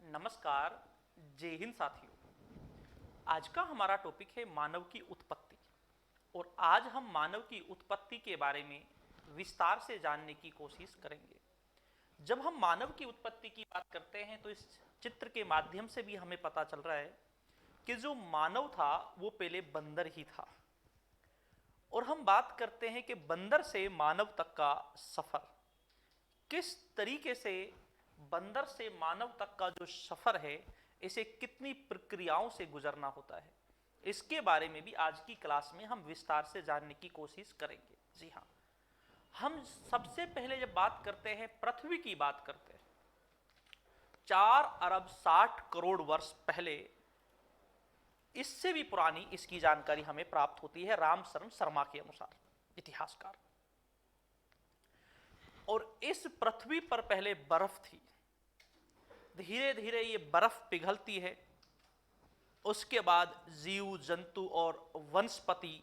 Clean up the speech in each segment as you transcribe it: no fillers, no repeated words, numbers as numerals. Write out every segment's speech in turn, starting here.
नमस्कार, जय हिंद साथियों। आज का हमारा टॉपिक है मानव की उत्पत्ति और आज हम मानव की उत्पत्ति के बारे में विस्तार से जानने की कोशिश करेंगे। जब हम मानव की उत्पत्ति की बात करते हैं तो इस चित्र के माध्यम से भी हमें पता चल रहा है कि जो मानव था वो पहले बंदर ही था और हम बात करते हैं कि बंदर से मानव तक का सफर किस तरीके से बंदर से मानव तक का जो सफर है इसे कितनी प्रक्रियाओं से गुजरना होता है, इसके बारे में भी आज की क्लास में हम विस्तार से जानने की कोशिश करेंगे। जी हाँ, हम सबसे पहले जब बात करते हैं पृथ्वी की बात करते हैं 4 अरब 60 करोड़ वर्ष पहले, इससे भी पुरानी इसकी जानकारी हमें प्राप्त होती है रामशरण शर्मा के अनुसार, इतिहासकार। और इस पृथ्वी पर पहले बर्फ थी, धीरे धीरे ये बर्फ पिघलती है, उसके बाद जीव जंतु और वनस्पति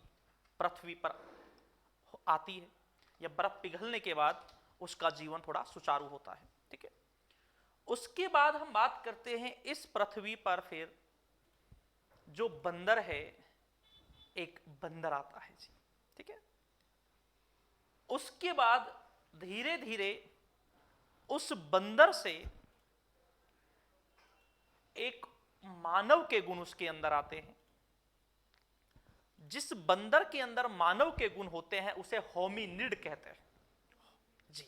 पृथ्वी पर आती है। या बर्फ पिघलने के बाद उसका जीवन थोड़ा सुचारू होता है। ठीक है, उसके बाद हम बात करते हैं इस पृथ्वी पर फिर जो बंदर है, एक बंदर आता है जी। ठीक है, उसके बाद धीरे धीरे उस बंदर से एक मानव के गुण उसके अंदर आते हैं। जिस बंदर के अंदर मानव के गुण होते हैं उसे होमिनिड कहते हैं जी,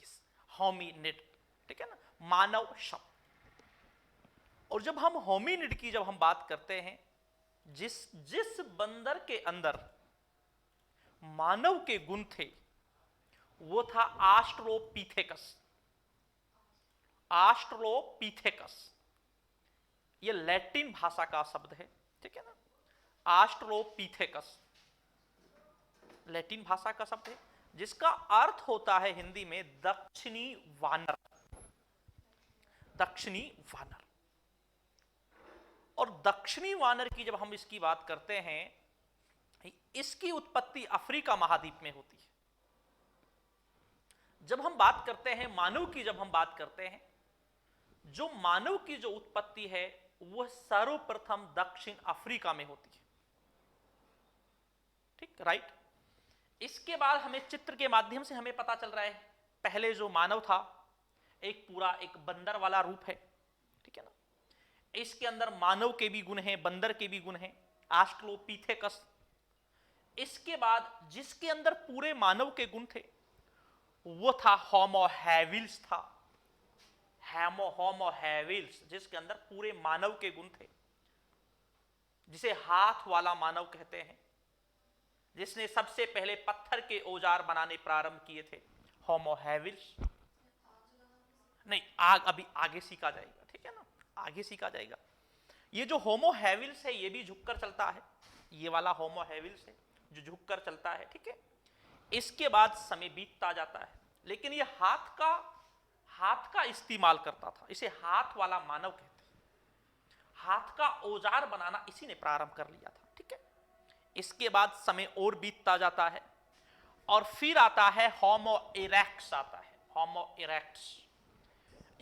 होमिनिड। ठीक है ना, मानव शब्द। और जब हम होमिनिड की जब हम बात करते हैं, जिस बंदर के अंदर मानव के गुण थे वो था ऑस्ट्रोपीथेकस। ऑस्ट्रोपीथेकस ये लैटिन भाषा का शब्द है। ठीक है ना, ऑस्ट्रोपीथेकस लैटिन भाषा का शब्द है जिसका अर्थ होता है हिंदी में दक्षिणी वानर। दक्षिणी वानर। और दक्षिणी वानर की जब हम इसकी बात करते हैं, इसकी उत्पत्ति अफ्रीका महाद्वीप में होती है। जब हम बात करते हैं मानव की, जब हम बात करते हैं, जो मानव की जो उत्पत्ति है वह सर्वप्रथम दक्षिण अफ्रीका में होती है। ठीक, राइट। इसके बाद हमें चित्र के माध्यम से हमें पता चल रहा है पहले जो मानव था एक पूरा एक बंदर वाला रूप है। ठीक है ना, इसके अंदर मानव के भी गुण हैं, बंदर के भी गुण हैं, ऑस्ट्रोपीथेकस। इसके बाद जिसके अंदर पूरे मानव के गुण थे वो था होमो हैविल्स था। होमो हैविल्स जिसके अंदर पूरे मानव के गुण थे, जिसे हाथ वाला मानव कहते हैं, जिसने सबसे पहले पत्थर के औजार बनाने प्रारंभ किए थे, होमो हैविल्स। नहीं, अभी आगे सीखा जाएगा। ठीक है ना, आगे सीखा जाएगा। ये जो होमो हैविल्स है ये भी झुककर चलता है, ये वाला होमो हैविल्स है जो झुककर चलता है। ठीक है, इसके बाद समय बीतता जाता है, लेकिन ये हाथ का इस्तेमाल करता था, इसे हाथ वाला मानव कहते हैं। हाथ का औजार बनाना इसी ने प्रारंभ कर लिया था। ठीक है, इसके बाद समय और बीतता जाता है और फिर आता है होमो इरेक्ट्स आता है। होमो इरेक्ट्स,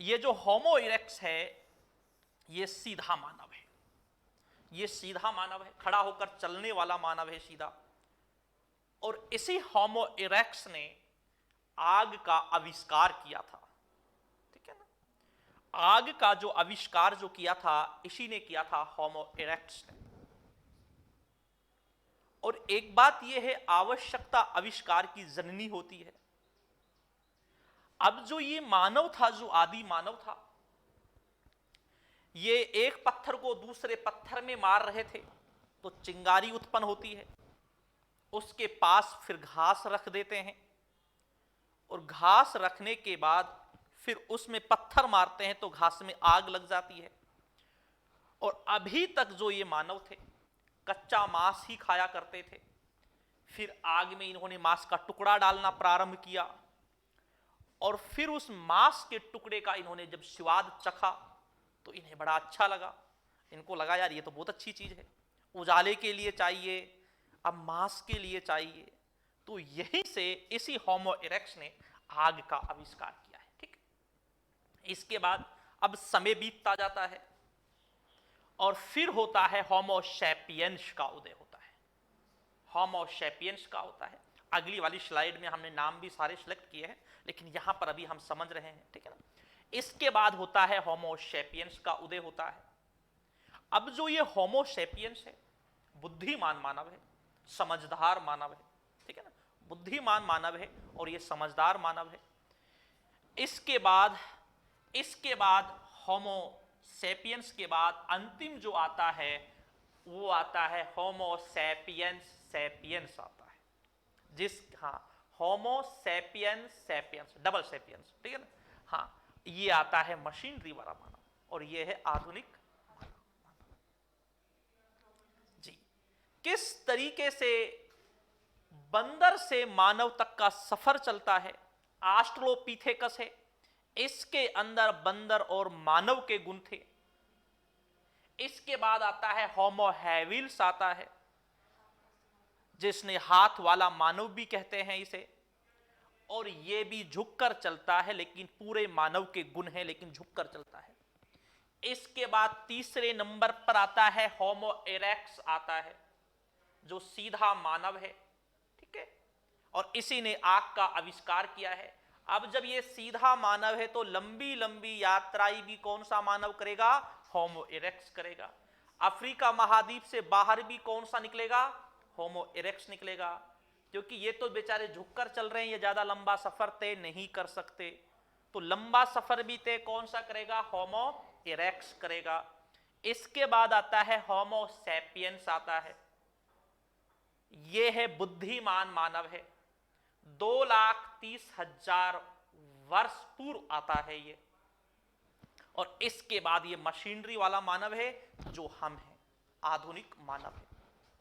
ये जो होमो इरेक्ट्स है ये सीधा मानव है। ये सीधा मानव है, खड़ा होकर चलने वाला मानव है, सीधा। और इसी होमो इरेक्ट्स ने आग का आविष्कार किया था। ठीक है ना, आग का जो आविष्कार जो किया था इसी ने किया था, होमो इरेक्ट्स ने। और एक बात यह है, आवश्यकता आविष्कार की जननी होती है। अब जो ये मानव था, जो आदि मानव था, ये एक पत्थर को दूसरे पत्थर में मार रहे थे तो चिंगारी उत्पन्न होती है। उसके पास फिर घास रख देते हैं और घास रखने के बाद फिर उसमें पत्थर मारते हैं तो घास में आग लग जाती है। और अभी तक जो ये मानव थे कच्चा मांस ही खाया करते थे, फिर आग में इन्होंने मांस का टुकड़ा डालना प्रारंभ किया और फिर उस मांस के टुकड़े का इन्होंने जब स्वाद चखा तो इन्हें बड़ा अच्छा लगा। इनको लगा यार ये तो बहुत अच्छी चीज है, उजाले के लिए चाहिए, अब मांस के लिए चाहिए। तो यहीं से इसी होमो इरेक्ट्स ने आग का आविष्कार किया है। ठीक, इसके बाद अब समय बीतता जाता है और फिर होता है होमो सैपियंस का उदय होता है। होमो सैपियंस का होता है। अगली वाली स्लाइड में हमने नाम भी सारे सिलेक्ट किए हैं, लेकिन यहां पर अभी हम समझ रहे हैं, ठीक है ना। इसके बाद होता है होमो सैपियंस का उदय होता है। अब जो ये होमो सैपियंस है, बुद्धिमान मानव है, समझदार मानव है, ठीक है ना, बुद्धिमान मानव है और ये समझदार मानव है। इसके बाद होमो सैपियंस के बाद अंतिम जो आता है वो आता है होमो सैपियंस सैपियंस आता है, Homo sapiens sapiens, double sapiens, ठीक है ना। हाँ, ये आता है मशीनरी वाला मानव और ये है आधुनिक मानव। जी, किस तरीके से बंदर से मानव तक का सफर चलता है। ऑस्ट्रलोपिथेकस है, इसके अंदर बंदर और मानव के गुण थे। इसके बाद आता है होमो हैविल्स आता है, जिसने हाथ वाला मानव भी कहते हैं इसे, और ये भी झुककर चलता है, लेकिन पूरे मानव के गुण हैं लेकिन झुककर चलता है। इसके बाद तीसरे नंबर पर आता है होमो इरेक्टस आता है, जो सीधा मानव है, ठीक है, और इसी ने आग का आविष्कार किया है। अब जब ये सीधा मानव है तो लंबी लंबी यात्राएं भी कौन सा मानव करेगा? होमो इरेक्टस करेगा। अफ्रीका महाद्वीप से बाहर भी कौन सा निकलेगा? होमो इरेक्टस निकलेगा, क्योंकि ये तो बेचारे झुककर चल रहे हैं, ये ज्यादा लंबा सफर तय नहीं कर सकते, तो लंबा सफर भी तय कौन सा करेगा? होमो इरेक्टस करेगा। इसके बाद आता है होमो सैपियंस आता है, ये है बुद्धिमान मानव है, 2,30,000 वर्ष पूर्व आता है ये। और इसके बाद ये मशीनरी वाला मानव है जो हम हैं, आधुनिक मानव है,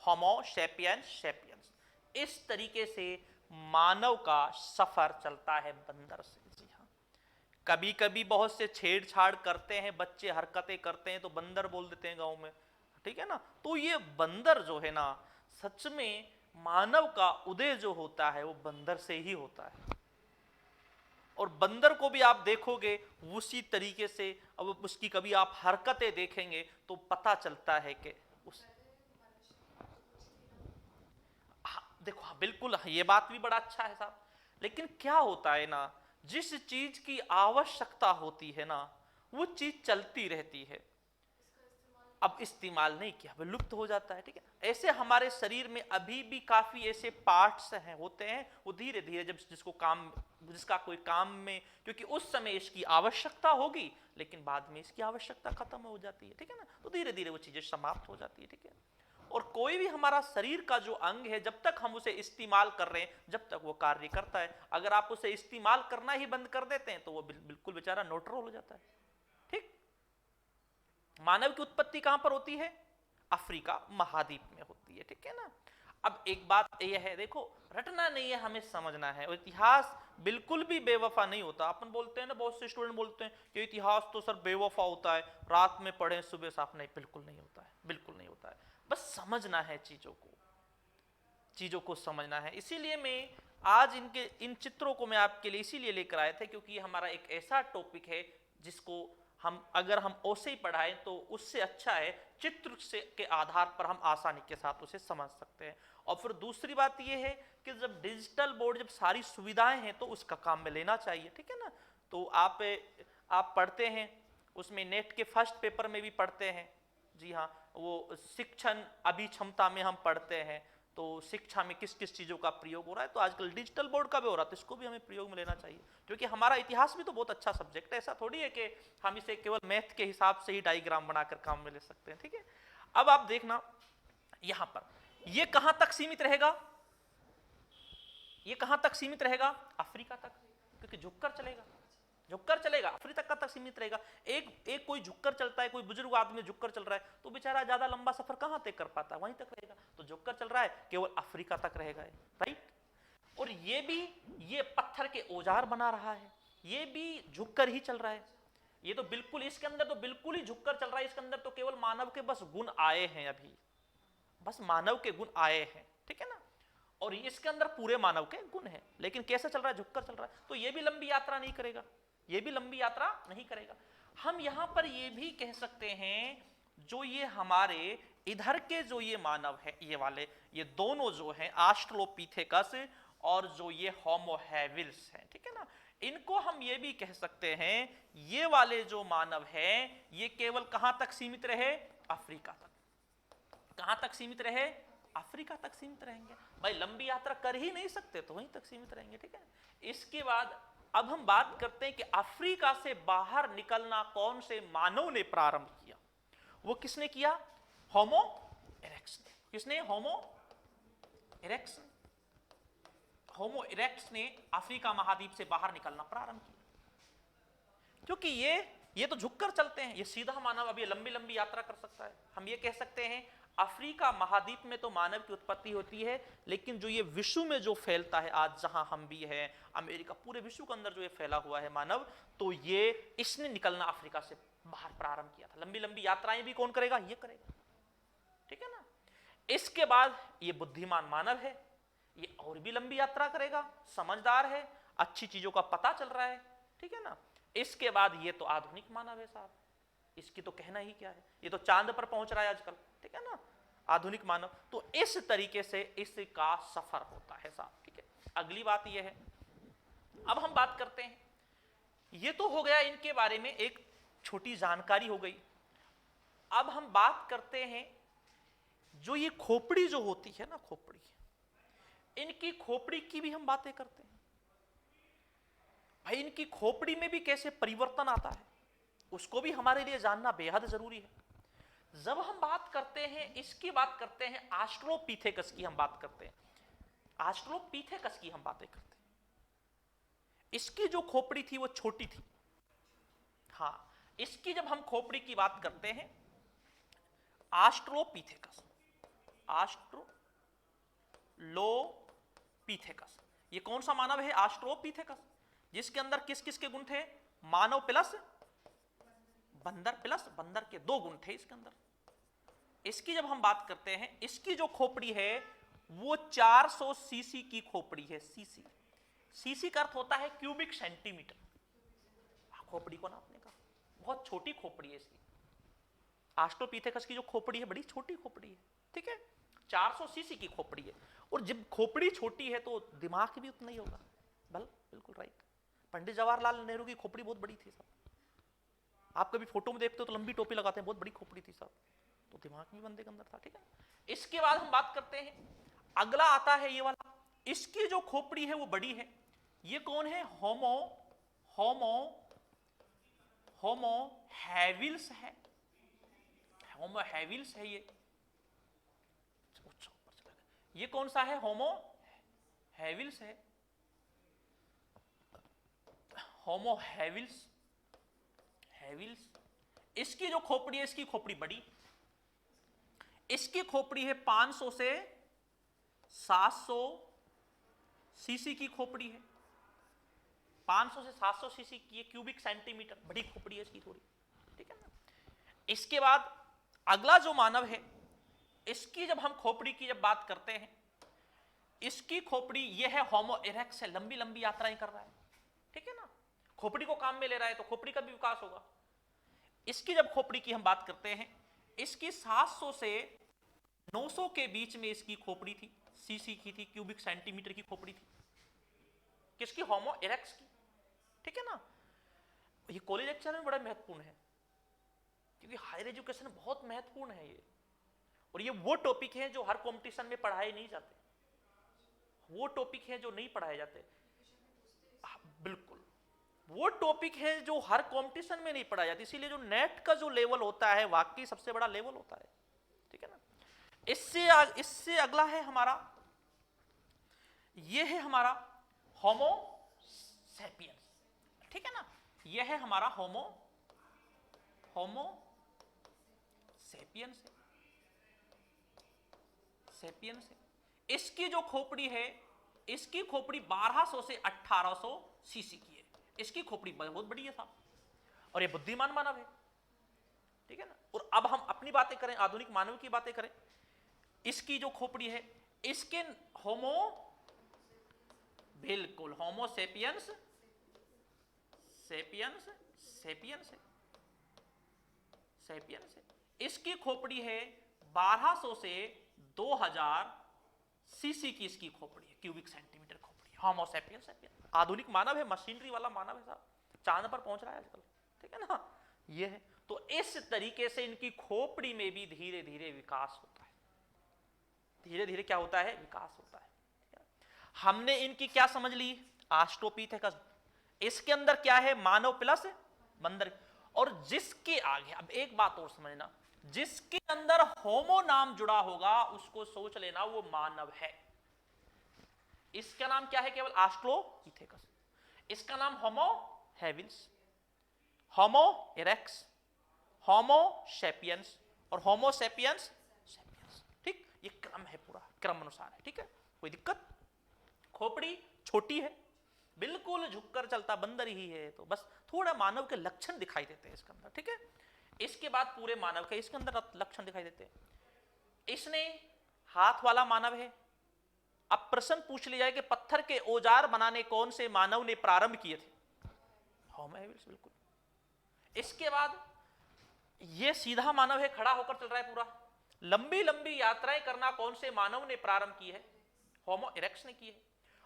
होमो सैपियंस सैपियंस। इस तरीके से मानव का सफर चलता है बंदर से। जी हाँ, कभी कभी बहुत से छेड़छाड़ करते हैं बच्चे, हरकतें करते हैं तो बंदर बोल देते हैं गांव में, ठीक है ना। तो ये बंदर जो है ना, सच में मानव का उदय जो होता है वो बंदर से ही होता है। और बंदर को भी आप देखोगे उसी तरीके से, अब उसकी कभी आप हरकतें देखेंगे तो पता चलता है कि देखो, हाँ, बिल्कुल, ये बात भी बड़ा अच्छा है साहब। लेकिन क्या होता है ना, जिस चीज की आवश्यकता होती है ना, वो चीज चलती रहती है, अब इस्तेमाल नहीं किया विलुप्त हो जाता है, ठीक है। ऐसे हमारे शरीर में अभी भी काफी ऐसे पार्ट्स हैं, होते हैं, वो धीरे धीरे जब जिसका कोई काम में, क्योंकि उस समय इसकी आवश्यकता होगी लेकिन बाद में इसकी आवश्यकता खत्म हो जाती है, ठीक है ना, तो धीरे धीरे वो चीजें समाप्त हो जाती है, ठीक है। और कोई भी हमारा शरीर का जो अंग है, जब तक हम उसे इस्तेमाल कर रहे हैं, जब तक वो कार्य करता है। अगर आप उसे इस्तेमाल करना ही बंद कर देते हैं तो वो बिल्कुल बेचारा न्यूट्रल हो जाता है, ठीक। मानव की उत्पत्ति कहां पर होती है? अफ्रीका महाद्वीप में होती है, ठीक है ना। अब एक बात यह है, देखो, रटना नहीं है, हमें समझना है। और इतिहास बिल्कुल भी बेवफा नहीं होता। अपन बोलते हैं ना, बहुत से स्टूडेंट बोलते हैं कि इतिहास तो सर बेवफा होता है, रात में पढ़े सुबह साफ। नहीं, बिल्कुल नहीं होता है, बिल्कुल नहीं होता है। बस समझना है चीजों को समझना है। इसीलिए मैं आज इन चित्रों को मैं आपके लिए इसीलिए लेकर आए थे, क्योंकि हमारा एक ऐसा टॉपिक है जिसको अगर हम ओसे ही पढ़ाएं तो उससे अच्छा है चित्र से के आधार पर हम आसानी के साथ उसे समझ सकते हैं। और फिर दूसरी बात यह है कि जब डिजिटल बोर्ड, जब सारी सुविधाएं हैं तो उसका काम में लेना चाहिए, ठीक है ना। तो आप पढ़ते हैं, उसमें नेट के फर्स्ट पेपर में भी पढ़ते हैं, जी हाँ, वो शिक्षण अभिक्षमता में हम पढ़ते हैं, तो शिक्षा में किस किस चीज़ों का प्रयोग हो रहा है। तो आजकल डिजिटल बोर्ड का भी हो रहा है, तो इसको भी हमें प्रयोग में लेना चाहिए, क्योंकि हमारा इतिहास भी तो बहुत अच्छा सब्जेक्ट है। ऐसा थोड़ी है कि हम इसे केवल मैथ के हिसाब से ही डायग्राम बनाकर काम में ले सकते हैं, ठीक है। अब आप देखना यहां पर, ये कहां तक सीमित रहेगा? ये कहां तक सीमित रहेगा? अफ्रीका तक, क्योंकि झुककर चलेगा, अफ्रीका तक सीमित रहेगा। एक कोई झुककर चलता है, कोई बुजुर्ग आदमी झुककर चल रहा है, तो बेचारा ज्यादा लंबा सफर कहां तय कर पाता है? वहीं तक रहेगा। तो झुककर चल रहा है, केवल अफ्रीका तक रहेगा, राइट। और ये पत्थर के औजार बना रहा है, ये भी झुककर ही चल रहा है। ये तो बिल्कुल, इसके अंदर तो बिल्कुल ही झुककर चल रहा है। इसके अंदर तो केवल मानव के बस गुण आए हैं, अभी बस मानव के गुण आए हैं, ठीक है ना। और इसके अंदर पूरे मानव के गुण हैं, लेकिन कैसे चल रहा है? झुककर चल रहा है। तो ये भी लंबी यात्रा नहीं करेगा, हम यहां पर ये भी कह सकते हैं जो ये हमारे इधर के जो ये मानव है, ये वाले, ये दोनों जो हैं ऑस्ट्रलोपिथेकस और जो ये होमो हैबिल्स हैं, ठीक है ना, इनको हम ये भी कह सकते हैं ये वाले जो मानव हैं ये केवल कहां तक सीमित रहे, अफ्रीका तक। कहां तक सीमित रहे, अफ्रीका तक सीमित रहेंगे भाई, लंबी यात्रा कर ही नहीं सकते तो वहीं तक सीमित रहेंगे, ठीक है। इसके बाद अब हम बात करते हैं कि अफ्रीका से बाहर निकलना कौन से मानव ने प्रारंभ किया। वो किसने किया, होमो इरेक्ट्स ने। किसने, होमो इरेक्ट्स। होमो इरेक्ट्स ने अफ्रीका महाद्वीप से बाहर निकलना प्रारंभ किया, क्योंकि ये तो झुककर चलते हैं, ये सीधा मानव अब ये लंबी लंबी यात्रा कर सकता है। हम ये कह सकते हैं अफ्रीका महाद्वीप में तो मानव की उत्पत्ति होती है, लेकिन जो ये विश्व में जो फैलता है आज, जहां हम भी हैं, अमेरिका, पूरे विश्व के अंदर जो ये फैला हुआ है मानव, तो ये इसने निकलना अफ्रीका से बाहर प्रारंभ किया था। लंबी लंबी यात्राएं भी कौन करेगा, ये करेगा, ठीक है ना। इसके बाद ये बुद्धिमान मानव है, ये और भी लंबी यात्रा करेगा, समझदार है, अच्छी चीजों का पता चल रहा है, ठीक है ना। इसके बाद ये तो आधुनिक मानव है साहब, इसकी तो कहना ही क्या है, ये तो चांद पर पहुंच रहा है आजकल, ठीक है ना, आधुनिक मानव। तो इस तरीके से इसका सफर होता है साहब, ठीक है। अगली बात ये है, अब हम बात करते हैं, ये तो हो गया इनके बारे में एक छोटी जानकारी हो गई। अब हम बात करते हैं जो ये खोपड़ी जो होती है ना, खोपड़ी, इनकी खोपड़ी की भी हम बातें करते हैं भाई। इनकी खोपड़ी में भी कैसे परिवर्तन आता है उसको भी हमारे लिए जानना बेहद जरूरी है। जब हम बात करते हैं, इसकी बात करते हैं ऑस्ट्रलोपिथेकस की, हम बात करते हैं ऑस्ट्रलोपिथेकस की, हम बातें करते हैं। इसकी जो खोपड़ी थी वो छोटी थी। हाँ, इसकी जब हम खोपड़ी की बात करते हैं, ऑस्ट्रलोपिथेकस, ऑस्ट्रलोपिथेकस, ये कौन सा मानव है, ऑस्ट्रलोपिथेकस, जिसके अंदर किस किस के गुण थे, मानव प्लस बंदर प्लस बंदर के 2 गुण थे इसके अंदर। इसकी जब हम बात करते हैं, इसकी जो खोपड़ी है वो 400 सीसी की खोपड़ी है। सीसी, सीसी का अर्थ होता है क्यूबिक सेंटीमीटर, खोपड़ी को नापने का। बहुत छोटी खोपड़ी है इसकी, ऑस्ट्रोपिथेकस की जो खोपड़ी है बड़ी छोटी खोपड़ी है, ठीक है, 400 सीसी की खोपड़ी है। और जब खोपड़ी छोटी है तो दिमाग भी उतना ही होगा, बिल्कुल राइट। पंडित जवाहरलाल नेहरू की खोपड़ी बहुत बड़ी थी साहब, आप कभी फोटो में देखते हो तो लंबी टोपी लगाते हैं, बहुत बड़ी खोपड़ी थी साहब, तो दिमाग भी बंदे के अंदर था, ठीक है। इसके बाद हम बात करते हैं, अगला आता है ये वाला, इसकी जो खोपड़ी है वो बड़ी है। ये कौन है, होमो हैबिल्स है, होमो हैबिल्स है ये कौन सा है, होमो हैबिल्स है, होमो हैबिल्स। इसकी जो खोपड़ी है, इसकी खोपड़ी बड़ी, इसकी खोपड़ी है 500 से 700 सीसी की खोपड़ी है, 500 से 700 सीसी की, क्यूबिक सेंटीमीटर, बड़ी खोपड़ी है इसकी थोड़ी, ठीक है ना। इसके बाद अगला जो मानव है, इसकी जब हम खोपड़ी की जब बात करते हैं, इसकी खोपड़ी ये है होमो इरेक्ट्स है, लंबी लंबी यात्राएं कर रहा है, ठीक है ना, खोपड़ी को काम में ले रहा है तो खोपड़ी का भी विकास होगा। इसकी जब खोपड़ी की हम बात करते हैं, इसकी 700 से 900 के बीच में इसकी खोपड़ी थी, सीसी की थी, क्यूबिक सेंटीमीटर की खोपड़ी थी, किसकी, होमो इरेक्ट्स की, ठीक है ना। ये कॉलेज लेक्चर में बड़ा महत्वपूर्ण है, क्योंकि हायर एजुकेशन बहुत महत्वपूर्ण है ये, और ये वो टॉपिक है जो हर कंपटीशन में पढ़ाए नहीं जाते, वो टॉपिक है जो नहीं पढ़ाए जाते, बिल्कुल वो टॉपिक है जो हर कंपटीशन में नहीं पढ़ाया जाता, इसीलिए जो नेट का जो लेवल होता है वाकई सबसे बड़ा लेवल होता है, ठीक है ना। इससे अगला है हमारा, ये है हमारा होमो सैपियंस, ठीक है ना, ये है हमारा होमो सैपियंस है। इसकी जो खोपड़ी है, इसकी खोपड़ी 1200 से 1800 सीसी की है, इसकी खोपड़ी बहुत बड़ी है साहब, और ये बुद्धिमान मानव है, ठीक है ना। और अब हम अपनी बातें करें, आधुनिक मानव की बातें करें, इसकी जो खोपड़ी है, इसके बिल्कुल होमो सैपियंस है। इसकी खोपड़ी है 1200 से 2000 सीसी की इसकी खोपड़ी है, क्यूबिक सेंटीमीटर खोपड़ी है। होमो सैपियंस आधुनिक मानव है, मशीनरी वाला मानव है साहब, चांद पर पहुंच रहा है आजकल, ठीक है ना। ये है, तो इस तरीके से इनकी खोपड़ी में भी धीरे धीरे विकास होता है, धीरे धीरे क्या होता है, विकास होता है। हमने इनकी क्या समझ ली, ऑस्ट्रोपिथेकस, इसके अंदर क्या है, मानव प्लस बंदर। और जिसके आगे, अब एक बात और समझना, जिसके अंदर होमो नाम जुड़ा होगा उसको सोच लेना वो मानव है। इसका नाम क्या है, केवल ऑस्ट्रोपिथेकस, इसका नाम होमो हैबिलिस, होमो इरेक्स, होमो सैपियंस और होमो सैपियंस सैपियंस। ठीक, ये क्रम है, पूरा क्रम अनुसार है, ठीक है, कोई दिक्कत। खोपड़ी छोटी है, बिल्कुल झुककर चलता बंदर ही है, तो बस थोड़ा मानव के लक्षण दिखाई देते हैं इसके अंदर, ठीक है। इसके बाद पूरे मानव के इसके अंदर लक्षण दिखाई देते हैं। इसने हाथ वाला मानव है। अब प्रश्न पूछ लिया जाए कि पत्थर के औजार बनाने कौन से मानव ने प्रारंभ किए थे, होमो हैबिलिस, बिल्कुल। इसके बाद ये सीधा मानव है, खड़ा होकर चल रहा है पूरा। लंबी लंबी यात्राएं करना कौन से मानव ने प्रारंभ की है, होमो इरेक्टस ने की है।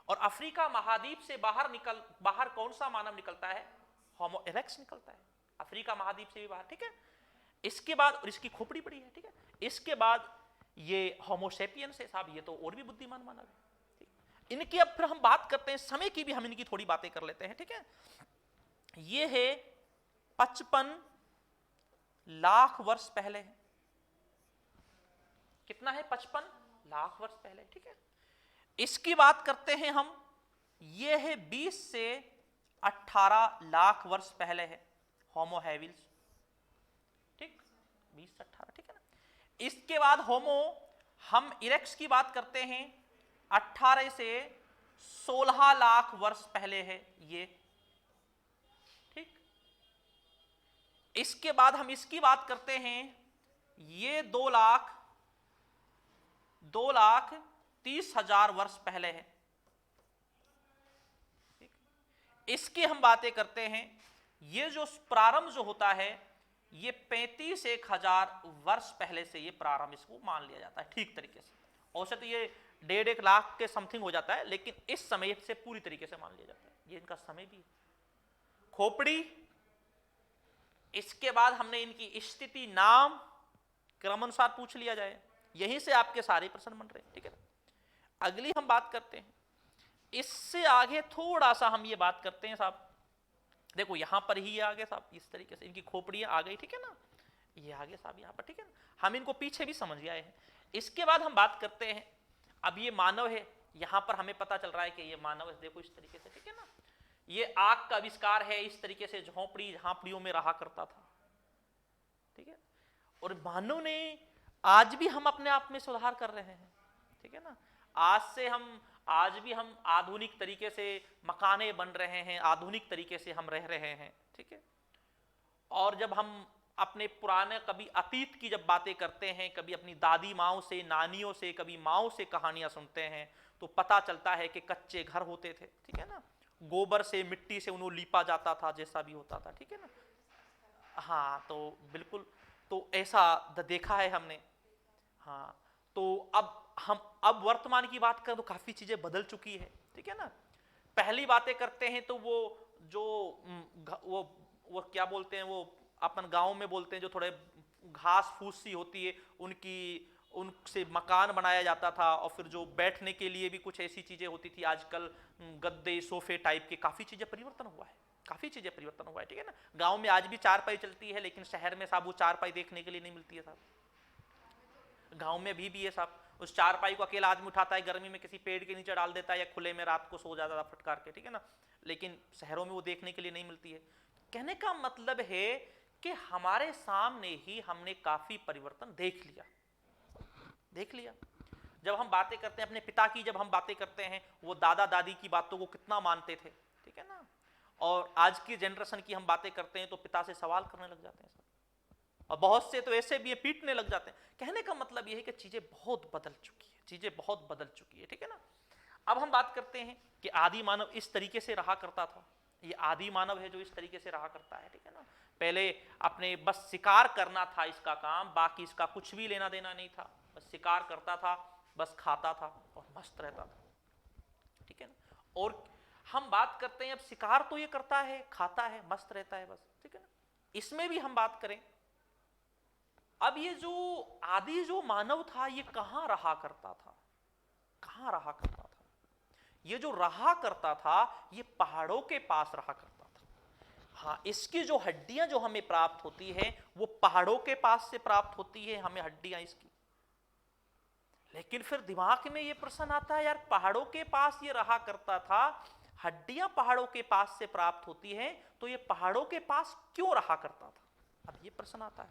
और अफ्रीका महाद्वीप से बाहर कौन सा मानव निकलता है, होमो इरेक्टस निकलता है, अफ्रीका महाद्वीप से भी बाहर, ठीक है। इसके बाद, और इसकी खोपड़ी बड़ी है, ठीक है। इसके बाद ये होमो सैपियंस है साहब, ये तो और भी बुद्धिमान मानव है। इनकी अब फिर हम बात करते हैं, समय की भी हम इनकी थोड़ी बातें कर लेते हैं, ठीक है। ये है 55 लाख वर्ष पहले है। कितना है, 55 लाख वर्ष पहले, ठीक है। इसकी बात करते हैं हम, ये है 20 से 18 लाख वर्ष पहले है, होमो हैबिलिस, ठीक, 20 से 18, ठीक है ना। इसके बाद होमो हम इरेक्टस की बात करते हैं, 18 से 16 लाख वर्ष पहले है ये, ठीक। इसके बाद हम इसकी बात करते हैं, ये 2,30,000 वर्ष पहले है, ठीक। इसकी हम बातें करते हैं, ये जो प्रारंभ जो होता है ये 35,000 वर्ष पहले से ये प्रारंभ इसको मान लिया जाता है, ठीक तरीके से। औसत ये 1.5 लाख के समथिंग हो जाता है, लेकिन इस समय से पूरी तरीके से मान लिया जाता है, ये इनका समय भी है। खोपड़ी, इसके बाद हमने इनकी स्थिति, नाम क्रमानुसार पूछ लिया जाए, यहीं से आपके सारे प्रश्न बन रहे हैं, ठीक है ना। अगली हम बात करते हैं, इससे आगे थोड़ा सा हम ये बात करते हैं साहब, देखो यहां पर ही आगे साहब, इस तरीके से इनकी खोपड़ियां आ गई, ठीक है ना, ये आगे साहब यहां पर, ठीक है ना। हम इनको पीछे भी समझ आए हैं। इसके बाद हम बात करते हैं, अब ये मानव है, यहां पर हमें पता चल रहा है कि ये मानव है, देखो इस तरीके से, ठीक है ना। ये आग का आविष्कार है, इस तरीके से झांपड़ियों में रहा करता था, ठीक है। और मानव ने, आज भी हम अपने आप में सुधार कर रहे हैं, ठीक है ना। आज भी हम आधुनिक तरीके से मकाने बन रहे हैं, आधुनिक तरीके से हम रह रहे हैं, ठीक है। और जब हम अपने पुराने, कभी अतीत की जब बातें करते हैं, कभी अपनी दादी माओं से, नानियों से, कभी माओं से कहानियां सुनते हैं, तो पता चलता है कि कच्चे घर होते थे, ठीक है ना, गोबर से, मिट्टी से उन्हें लीपा जाता था, जैसा भी होता था, ठीक है ना। हाँ, तो बिल्कुल, तो ऐसा देखा है हमने। हाँ, तो अब वर्तमान की बात करें तो काफी चीजें बदल चुकी है, ठीक है ना। पहली बातें करते हैं तो वो जो वो क्या बोलते हैं, वो अपन गांव में बोलते हैं, जो थोड़े घास फूस सी होती है, उनसे मकान बनाया जाता था। और फिर जो बैठने के लिए भी कुछ ऐसी चीजें होती थी, आजकल गद्दे, सोफे टाइप के, काफी चीजें परिवर्तन हुआ है, काफी चीजें परिवर्तन हुआ है, ठीक है ना। गांव में आज भी चारपाई चलती है, लेकिन शहर में साहब वो चारपाई देखने के लिए नहीं मिलती है साहब। गांव में भी है साहब, उस चारपाई को अकेला आदमी उठाता है, गर्मी में किसी पेड़ के नीचे डाल देता है, या खुले में रात को सो जाता था फटकार के, ठीक है ना। लेकिन शहरों में वो देखने के लिए नहीं मिलती है। कहने का मतलब है कि हमारे सामने ही हमने काफी परिवर्तन देख लिया। जब हम बातें करते हैं अपने पिता की, जब हम बातें करते हैं, वो दादा दादी की बातों को कितना मानते थे, ठीक है ना। और आज की जनरेशन की हम बातें करते हैं तो पिता से सवाल करने लग जाते हैं सब, और बहुत से तो ऐसे भी पीटने लग जाते हैं। कहने का मतलब यह है कि चीजें बहुत बदल चुकी है, ठीक है ना। अब हम बात करते हैं कि आदि मानव इस तरीके से रहा करता था, ये आदि मानव है जो इस तरीके से रहा करता है, ठीक है ना। पहले अपने बस शिकार करना था इसका काम, बाकी इसका कुछ भी लेना देना नहीं था, बस शिकार करता था, बस खाता था और मस्त रहता था, ठीक है ना। और हम बात करते हैं, अब शिकार तो ये करता है, खाता है, मस्त रहता है बस, ठीक है ना। इसमें भी हम बात करें, अब ये जो आदि जो मानव था ये कहां रहा करता था, कहां रहा करता था? ये जो रहा करता था ये पहाड़ों के पास रहा करता था। हाँ, इसकी जो हड्डियां जो हमें प्राप्त होती है वो पहाड़ों के पास से प्राप्त होती है हमें हड्डियां इसकी। लेकिन फिर दिमाग में ये प्रश्न आता है, यार पहाड़ों के पास ये रहा करता था, हड्डियां पहाड़ों के पास से प्राप्त होती हैं, तो ये पहाड़ों के पास क्यों रहा करता था? अब ये प्रश्न आता है,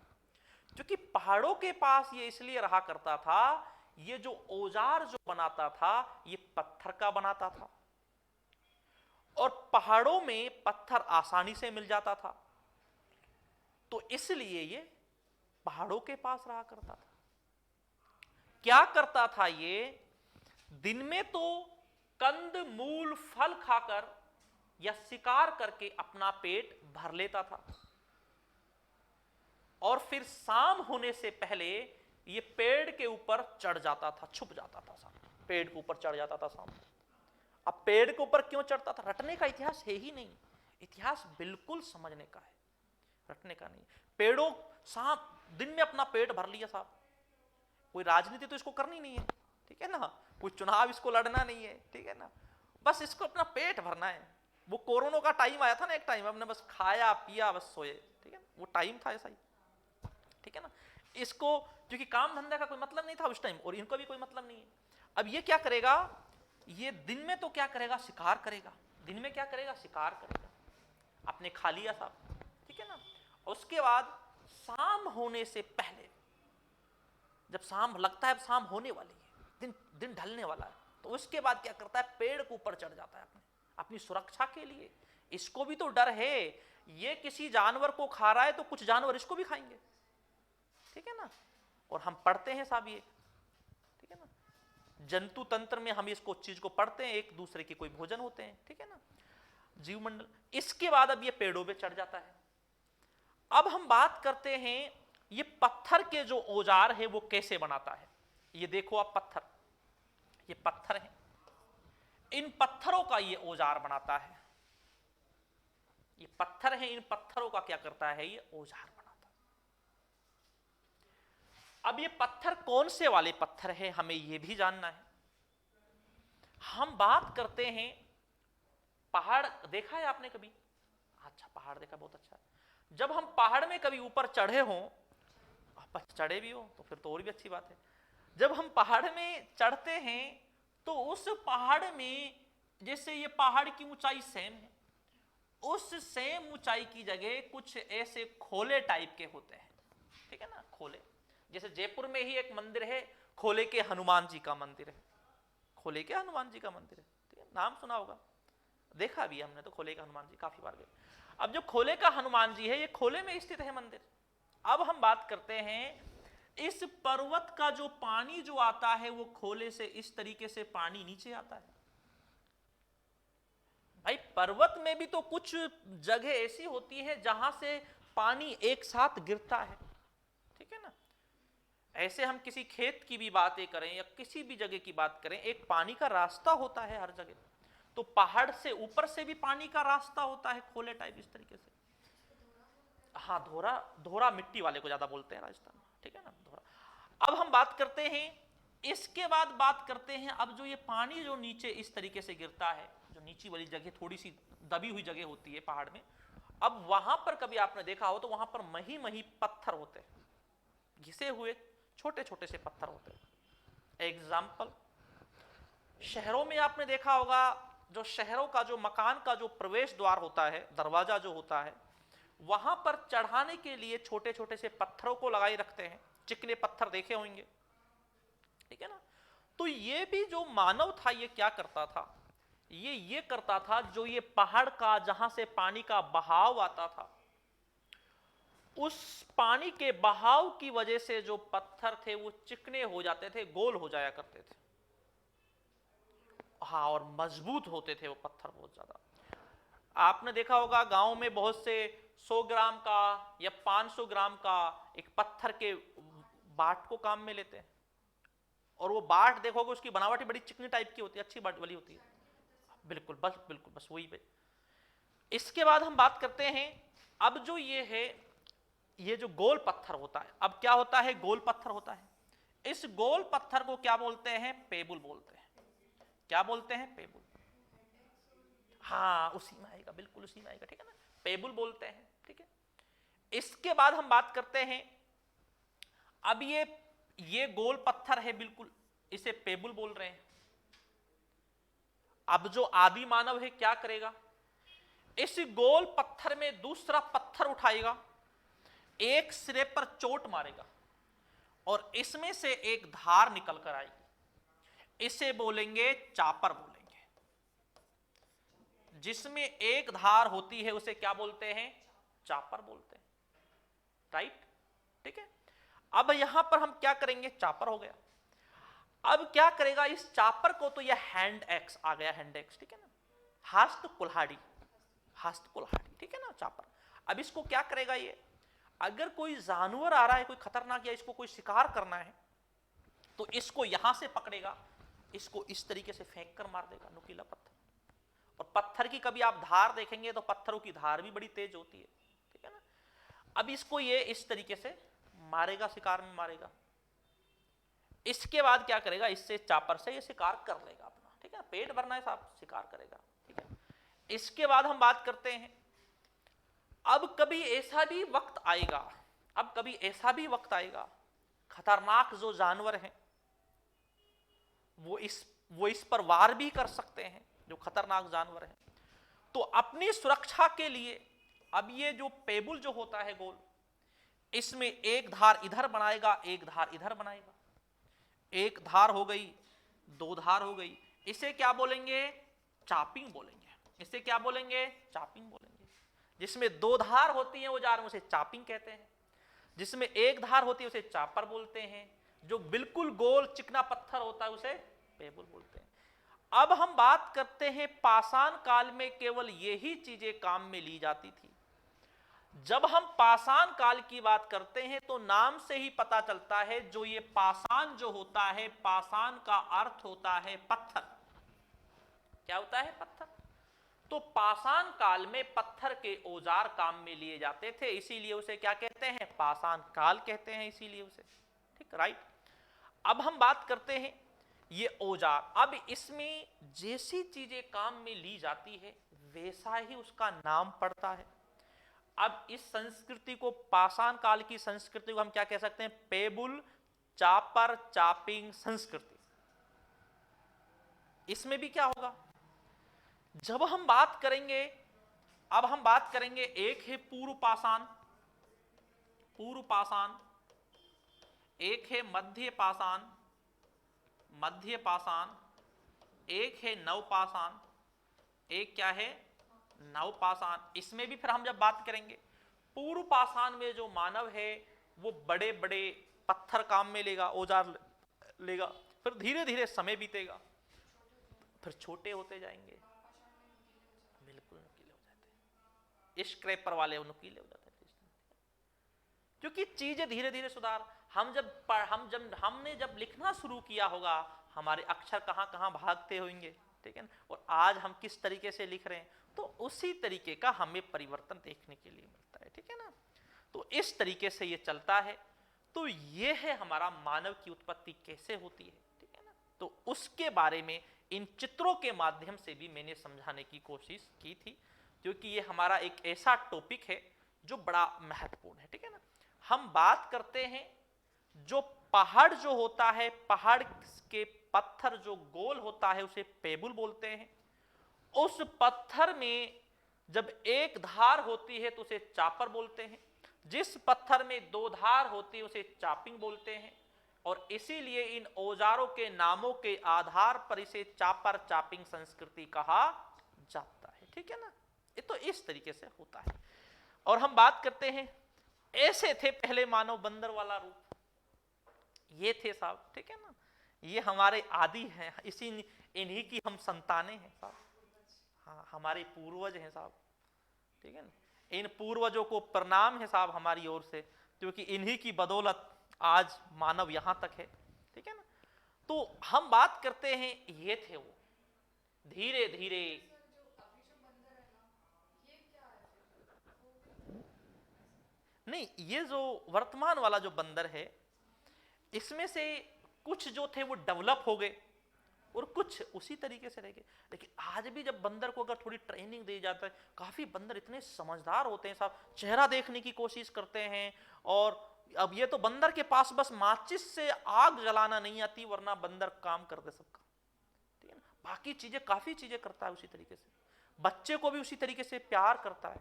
क्योंकि पहाड़ों के पास ये इसलिए रहा करता था, ये जो औजार जो बनाता था ये पत्थर का बनाता था, और पहाड़ों में पत्थर आसानी से मिल जाता था, तो इसलिए ये पहाड़ों के पास रहा करता था। क्या करता था ये? दिन में तो कंद मूल फल खाकर या शिकार करके अपना पेट भर लेता था, और फिर शाम होने से पहले ये पेड़ के ऊपर चढ़ जाता था, छुप जाता था, पेड़ के ऊपर चढ़ जाता था शाम। अब पेड़ के ऊपर क्यों चढ़ता था? रटने का इतिहास है ही नहीं, इतिहास बिल्कुल समझने का है, रटने का नहीं। पेड़ों सांप दिन में अपना पेट भर लिया साहब, कोई राजनीति तो इसको करनी नहीं है, ठीक है ना, कोई चुनाव इसको लड़ना नहीं है, ठीक है ना, बस इसको अपना पेट भरना है। वो कोरोना का टाइम आया था ना एक टाइम, हमने बस खाया पिया बस सोए, ठीक है, वो टाइम था ऐसा ही, ठीक है ना। इसको क्योंकि काम धंधा का कोई मतलब नहीं था उस टाइम, और इनको भी कोई मतलब नहीं है। अब ये क्या करेगा? ये दिन में तो क्या करेगा? शिकार करेगा, दिन में क्या करेगा? शिकार करेगा, आपने खा लिया साहब, ठीक है ना। उसके बाद शाम होने से पहले, जब शाम लगता है शाम होने वाली है, दिन दिन ढलने वाला है, तो उसके बाद क्या करता है? पेड़ के ऊपर चढ़ जाता है अपनी सुरक्षा के लिए। इसको भी तो डर है, ये किसी जानवर को खा रहा है तो कुछ जानवर इसको भी खाएंगे, ठीक है ना। और हम पढ़ते हैं साहब ये, ठीक है ना, जंतु तंत्र में हम इसको चीज को पढ़ते हैं, एक दूसरे के कोई भोजन होते हैं, ठीक है ना, जीवमंडल। इसके बाद अब ये पेड़ों पे चढ़ जाता है। अब हम बात करते हैं ये पत्थर के जो औजार है वो कैसे बनाता है। ये देखो आप पत्थर, ये पत्थर है, इन पत्थरों का ये औजार बनाता है, ये पत्थर है, इन पत्थरों का क्या करता है? ये औजार बनाता है। अब ये पत्थर कौन से वाले पत्थर है हमें ये भी जानना है। हम बात करते हैं पहाड़, देखा है आपने कभी? अच्छा, पहाड़ देखा, बहुत अच्छा। जब हम पहाड़ में कभी ऊपर चढ़े हों, आप चढ़े भी हो तो फिर तो और भी अच्छी बात है। जब हम पहाड़ में चढ़ते हैं तो उस पहाड़ में, जैसे ये पहाड़ की ऊंचाई सेम है, उस सेम ऊंचाई की जगह कुछ ऐसे खोले टाइप के होते हैं, ठीक है ना, खोले। जैसे जयपुर में ही एक मंदिर है, खोले के हनुमान जी का मंदिर है, खोले के हनुमान जी का मंदिर है, ठीक है, नाम सुना होगा, देखा भी हमने तो खोले का हनुमान जी काफी बार गए। अब जो खोले का हनुमान जी है ये खोले में स्थित है मंदिर। अब हम बात करते हैं इस पर्वत का जो पानी जो आता है वो खोले से इस तरीके से पानी नीचे आता है। भाई पर्वत में भी तो कुछ जगह ऐसी होती है जहां से पानी एक साथ गिरता है, ठीक है ना। ऐसे हम किसी खेत की भी बातें करें या किसी भी जगह की बात करें, एक पानी का रास्ता होता है हर जगह। तो पहाड़ से ऊपर से भी पानी का रास्ता होता है खोले टाइप इस तरीके से। हाँ, धोरा, धोरा मिट्टी वाले को ज्यादा बोलते हैं राजस्थान में, ठीक है ना, धोरा। अब हम बात करते हैं, इसके बाद बात करते हैं, अब जो ये पानी जो नीचे इस तरीके से गिरता है, जो नीचे वाली जगह थोड़ी सी दबी हुई जगह होती है पहाड़ में, अब वहां पर कभी आपने देखा हो तो वहां पर मही मही पत्थर होते हैं, घिसे हुए छोटे छोटे से पत्थर होते हैं। एग्जाम्पल, शहरों में आपने देखा होगा, जो शहरों का जो मकान का जो प्रवेश द्वार होता है, दरवाजा जो होता है, वहां पर चढ़ाने के लिए छोटे छोटे से पत्थरों को लगाए रखते हैं, चिकने पत्थर देखे होंगे, ठीक है ना। तो ये भी जो मानव था ये क्या करता था? ये करता था, जो ये पहाड़ का जहां से पानी का बहाव आता था, उस पानी के बहाव की वजह से जो पत्थर थे वो चिकने हो जाते थे, गोल हो जाया करते थे, हाँ, और मजबूत होते थे वो पत्थर बहुत ज्यादा। आपने देखा होगा गांव में बहुत से 100 ग्राम का या 500 ग्राम का एक पत्थर के बाट को काम में लेते हैं, और वो बाट देखोगे उसकी बनावट बड़ी चिकनी टाइप की होती है, अच्छी बाट वाली होती है, बिल्कुल बस वही पे। इसके बाद हम बात करते हैं, अब जो ये है, ये जो गोल पत्थर होता है, अब क्या होता है, गोल पत्थर होता है। इस गोल पत्थर को क्या बोलते हैं, पेबुल बोलते हैं। क्या बोलते हैं, पेबुल। हाँ उसी में आएगा, बिल्कुल उसी में आएगा, ठीक है ना, पेबुल बोलते हैं, ठीक है। इसके बाद हम बात करते हैं, अब ये गोल पत्थर है बिल्कुल, इसे पेबुल बोल रहे हैं। अब जो आदि मानव है क्या करेगा, इस गोल पत्थर में दूसरा पत्थर उठाएगा, एक सिरे पर चोट मारेगा और इसमें से एक धार निकल कर आएगी, इसे बोलेंगे चापर बोलेंगे। जिसमें एक धार होती है उसे क्या बोलते हैं, चापर बोलते हैं, राइट, ठीक है। अब यहां पर हम क्या करेंगे, चापर हो गया। अब क्या करेगा इस चापर को, तो यह हैंड एक्स आ गया, हैंड एक्स, ठीक है ना, हस्त कुल्हाड़ी, हस्त कुल्हाड़ी, ठीक है ना, चापर। अब इसको क्या करेगा, ये अगर कोई जानवर आ रहा है, कोई खतरनाक, या इसको कोई शिकार करना है, तो इसको यहां से पकड़ेगा, इसको इस तरीके से फेंक कर मार देगा, नुकीला पत्थर। और पत्थर की कभी आप धार देखेंगे तो पत्थरों की धार भी बड़ी तेज होती है, ठीक है ना। अब इसको ये इस तरीके से मारेगा, शिकार में मारेगा। इसके बाद क्या करेगा, इससे चापर से ये शिकार कर लेगा अपना, ठीक है, पेट भरना है साहब, शिकार करेगा, ठीक है। इसके बाद हम बात करते हैं, अब कभी ऐसा भी वक्त आएगा, अब कभी ऐसा भी वक्त आएगा, खतरनाक जो जानवर हैं वो इस पर वार भी कर सकते हैं, जो खतरनाक जानवर हैं। तो अपनी सुरक्षा के लिए अब ये जो पेबुल जो होता है गोल, इसमें एक धार इधर बनाएगा, एक धार इधर बनाएगा, एक धार हो गई, दो धार हो गई, इसे क्या बोलेंगे, चापिंग बोलेंगे, इसे क्या बोलेंगे, चापिंग बोलेंगे। जिसमें दो धार होती है औजार में उसे चापिंग कहते हैं, जिसमें एक धार होती है उसे चापर बोलते हैं, जो बिल्कुल गोल चिकना पत्थर होता है उसे पेबुल बोलते हैं। अब हम बात करते हैं, पाषाण काल में केवल यही चीजें काम में ली जाती थी। जब हम पाषाण काल की बात करते हैं तो नाम से ही पता चलता है, जो ये पाषाण जो होता है, पाषाण का अर्थ होता है पत्थर। क्या होता है, पत्थर। तो पाषाण काल में पत्थर के औजार काम में लिए जाते थे, इसीलिए उसे क्या कहते हैं, पाषाण काल कहते हैं, इसीलिए उसे, ठीक, राइट। अब हम बात करते हैं ये औजार, अब इसमें जैसी चीजें काम में ली जाती है वैसा ही उसका नाम पड़ता है। अब इस संस्कृति को, पाषाण काल की संस्कृति को हम क्या कह सकते हैं, पेबुल चापर चापिंग संस्कृति। इसमें भी क्या होगा, जब हम बात करेंगे, अब हम बात करेंगे, एक है पूर्व पाषाण, पूर्व पाषाण, एक है मध्य पाषाण, मध्य पाषाण, एक है नव पाषाण, एक क्या है, नव पाषाण। इसमें भी फिर हम जब बात करेंगे, पूर्व पाषाण में जो मानव है वो बड़े बड़े पत्थर काम में लेगा, औजार लेगा, फिर धीरे धीरे समय बीतेगा, फिर छोटे होते जाएंगे, बिल्कुल नुकीले हो जाते हैं, स्क्रैपर वाले नुकीले हो जाते हैं, क्योंकि चीजें धीरे धीरे सुधार, हमने जब लिखना शुरू किया होगा, हमारे अक्षर कहां कहां भागते होंगे, ठीक है ना, और आज हम किस तरीके से लिख रहे हैं, तो उसी तरीके का हमें परिवर्तन देखने के लिए मिलता है, ठीक है ना। तो इस तरीके से ये चलता है। तो ये है हमारा मानव की उत्पत्ति कैसे होती है, ठीक है ना। तो उसके बारे में इन चित्रों के माध्यम से भी मैंने समझाने की कोशिश की थी, क्योंकि ये हमारा एक ऐसा टॉपिक है जो बड़ा महत्वपूर्ण है, ठीक है ना। हम बात करते हैं, जो पहाड़ जो होता है, पहाड़ के पत्थर जो गोल होता है उसे पेबुल बोलते हैं। उस पत्थर में जब एक धार होती है तो उसे चापर बोलते हैं, जिस पत्थर में दो धार होती है उसे चापिंग बोलते हैं, और इसीलिए इन औजारों के नामों के आधार पर इसे चापर चापिंग संस्कृति कहा जाता है, ठीक है ना। ये तो इस तरीके से होता है। और हम बात करते हैं, ऐसे थे पहले मानव, बंदर वाला रूप ये थे साहब, ठीक है ना। ये हमारे आदि हैं, इन्हीं की हम संतानें हैं साहब, हाँ हमारे पूर्वज हैं साहब, ठीक है ना। इन पूर्वजों को प्रणाम है साहब हमारी ओर से, क्योंकि इन्हीं की बदौलत आज मानव यहां तक है। ठीक है ना। तो हम बात करते हैं, ये थे वो धीरे धीरे। नहीं, ये जो वर्तमान वाला जो बंदर है, इसमें से कुछ जो थे वो डेवलप हो गए और कुछ उसी तरीके से रह गए। लेकिन आज भी जब बंदर को अगर थोड़ी ट्रेनिंग दी जाता है, काफी बंदर इतने समझदार होते हैं साहब, चेहरा देखने की कोशिश करते हैं। और अब ये तो बंदर के पास बस माचिस से आग जलाना नहीं आती, वरना बंदर काम कर दे सबका। ठीक है ना। बाकी चीजें, काफी चीजें करता है उसी तरीके से, बच्चे को भी उसी तरीके से प्यार करता है।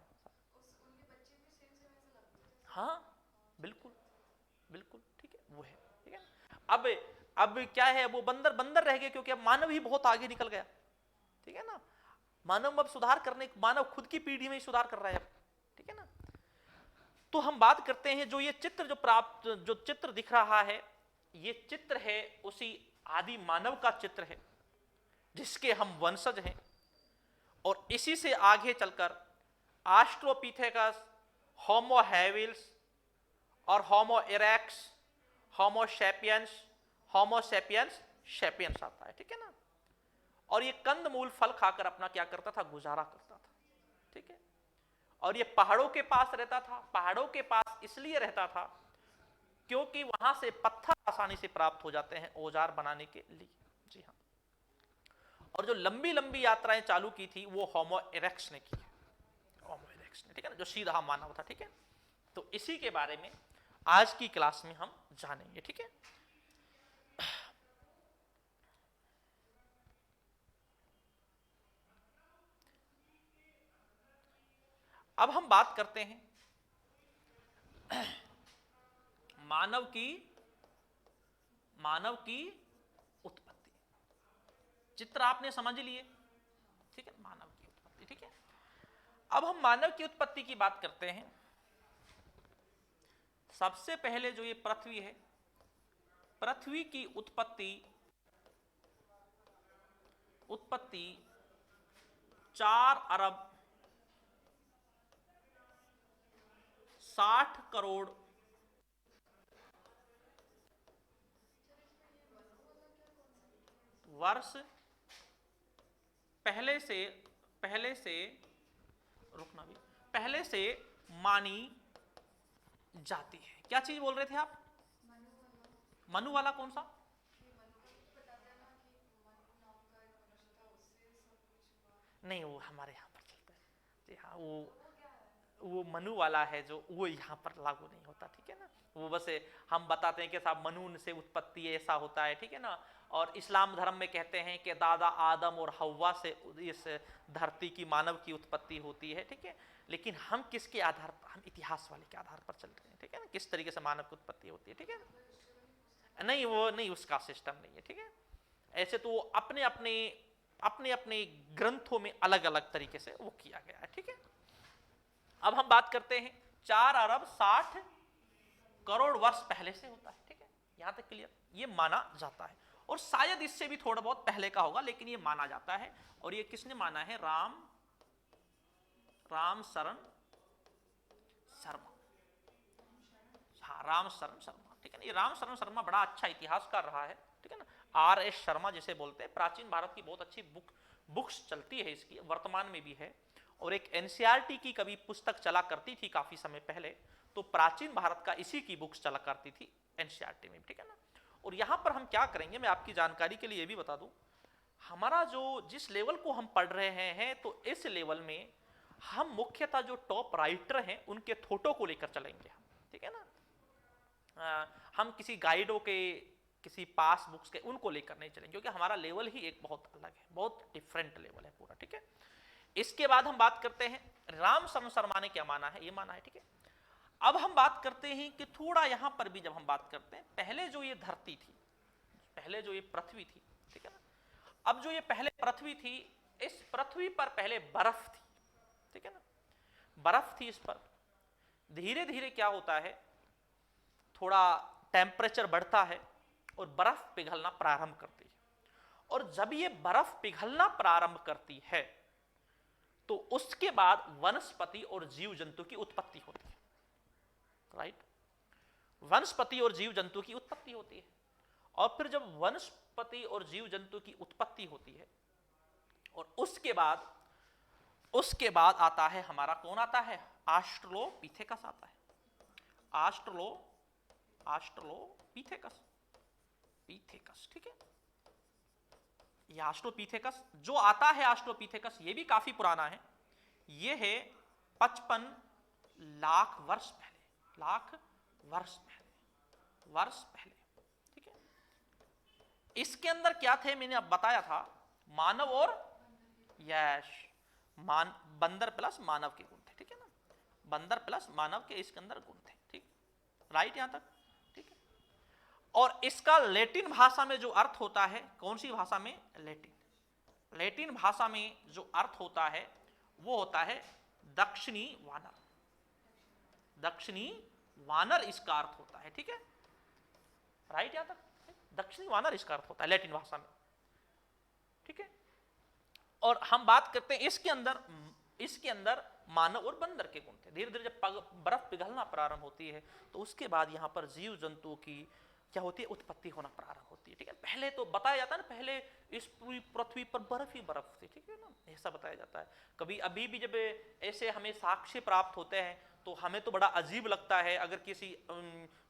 हाँ बिल्कुल बिल्कुल, ठीक है वो है। ठीक है। अब क्या है, वो बंदर बंदर रह गए क्योंकि अब मानव ही बहुत आगे निकल गया। ठीक है ना। मानव अब सुधार करने, मानव खुद की पीढ़ी में ही सुधार कर रहा है अब। ठीक है ना। तो हम बात करते हैं, जो ये चित्र जो चित्र दिख रहा है, ये चित्र है उसी आदि मानव का चित्र है जिसके हम वंशज हैं। और इसी से आगे चलकर ऑस्ट्रोपिथेकस, होमो हैविल्स और होमो इरेक्स, Homo sapiens, Homo sapiens sapiens आता है। ठीक है ना। और ये कंदमूल फल खाकर अपना क्या करता था, गुजारा करता था। ठीक है। और ये पहाड़ों के पास रहता था। पहाड़ों के पास इसलिए रहता था क्योंकि वहां से पत्थर आसानी से प्राप्त हो जाते हैं औजार बनाने के लिए। जी हाँ। और जो लंबी लंबी यात्राएं चालू की थी वो होमो इरेक्स ने की है। होमो इरेक्स ने, ठीक है ना, जो सीधा मानव था। ठीक है। तो इसी के बारे में आज की क्लास में हम जानेंगे। ठीक है। अब हम बात करते हैं मानव की उत्पत्ति। चित्र आपने समझ लिए। ठीक है, मानव की उत्पत्ति। ठीक है। अब हम मानव की उत्पत्ति की बात करते हैं। सबसे पहले जो ये पृथ्वी है, पृथ्वी की उत्पत्ति 4 अरब 60 करोड़ वर्ष पहले से रुकना भी, पहले से मानी जाती है। क्या चीज बोल रहे थे आप? मनु वाला कौन सा? नहीं, वो हमारे यहाँ पर चलता है। जी हाँ, वो मनु वाला है जो वो यहाँ पर लागू नहीं होता। ठीक है ना। वो बस हम बताते हैं कि साहब मनु से उत्पत्ति ऐसा होता है। ठीक है ना। और इस्लाम धर्म में कहते हैं कि दादा आदम और हव्वा से इस धरती की, मानव की उत्पत्ति होती है। ठीक है। लेकिन हम किसके आधार पर, हम इतिहास वाले के आधार पर चल रहे हैं। ठीक है ना, किस तरीके से मानव की उत्पत्ति होती है। ठीक है। नहीं, वो नहीं, उसका सिस्टम नहीं है। ठीक है। ऐसे तो वो अपने अपने ग्रंथों में अलग अलग तरीके से वो किया गया है। ठीक है। अब हम बात करते हैं 4 अरब 60 करोड़ वर्ष पहले से होता है। ठीक है, यहां तक क्लियर, ये माना जाता है। और शायद इससे भी थोड़ा बहुत पहले का होगा, लेकिन ये माना जाता है। और ये किसने माना है? राम शरण शर्मा। हाँ, राम शरण शर्मा। ठीक है ना। ये राम शरण शर्मा बड़ा अच्छा इतिहासकार रहा है। ठीक है ना। RS शर्मा जिसे बोलते हैं। प्राचीन भारत की बहुत अच्छी बुक्स चलती है इसकी, वर्तमान में भी है। और एक NCERT की कभी पुस्तक चला करती थी काफी समय पहले, तो प्राचीन भारत का इसी की बुक्स चला करती थी NCERT में। ठीक है ना। और यहां पर हम क्या करेंगे, मैं आपकी जानकारी के लिए भी बता दूं, हमारा जो जिस लेवल को हम पढ़ रहे हैं, तो इस लेवल में हम मुख्यतः जो टॉप राइटर हैं उनके थोटों को लेकर चलेंगे हम। ठीक है ना। हम किसी गाइडों के, किसी पास बुक्स के, उनको लेकर नहीं चलेंगे, क्योंकि हमारा लेवल ही एक बहुत अलग है, बहुत डिफरेंट लेवल है पूरा। ठीक है। इसके बाद हम बात करते हैं राम शरण शर्मा ने क्या माना है, ये माना है। ठीक है। अब हम बात करते हैं कि थोड़ा यहां पर भी जब हम बात करते हैं, पहले जो ये धरती थी, पहले जो ये पृथ्वी थी, ठीक है ना, अब जो ये पहले पृथ्वी थी, इस पृथ्वी पर पहले बर्फ थी। ठीक है ना, बर्फ थी इस पर। धीरे धीरे क्या होता है, थोड़ा टेम्परेचर बढ़ता है और बर्फ पिघलना प्रारंभ करती है। और जब ये बर्फ पिघलना प्रारंभ करती है, तो उसके बाद वनस्पति और जीव जंतु की उत्पत्ति होती है, राइट। वनस्पति और जीव जंतु की उत्पत्ति होती है, और फिर जब वनस्पति और जीव जंतु की उत्पत्ति होती है, और उसके बाद आता है हमारा, कौन आता है, ऑस्ट्रेलोपिथेकस आता है। ऑस्ट्रेलोपिथेकस, ठीक है। ये ऑस्ट्रेलोपिथेकस जो आता है, ऑस्ट्रेलोपिथेकस ये भी काफी पुराना है, ये है 55 लाख वर्ष पहले, ठीक है। इसके अंदर क्या थे, मैंने अब बताया था, मानव और बंदर प्लस मानव के गुण थे, ठीक है ना, बंदर प्लस मानव के इसके अंदर गुण थे, ठीक, राइट, यहां तक, ठीक है। और इसका लैटिन भाषा में जो अर्थ होता है, कौन सी भाषा में, लैटिन भाषा में जो अर्थ होता है वो होता है दक्षिणी वानर इसका अर्थ होता है, ठीक है, राइट, यहां तक दक्षिणी वानर इसका अर्थ होता है लैटिन भाषा में, ठीक है। और हम बात करते हैं इसके अंदर मानव और बंदर के गुण थे। धीरे धीरे जब बर्फ पिघलना प्रारंभ होती है तो उसके बाद यहाँ पर जीव जंतुओं की क्या होती है, उत्पत्ति होना प्रारंभ होती है, ठीक है। पहले तो बताया जाता है ना, पहले इस पूरी पृथ्वी पर बर्फ ही बर्फ थी, ठीक है ना, ऐसा बताया जाता है। कभी अभी भी जब ऐसे हमें साक्ष्य प्राप्त होते हैं तो हमें तो बड़ा अजीब लगता है, अगर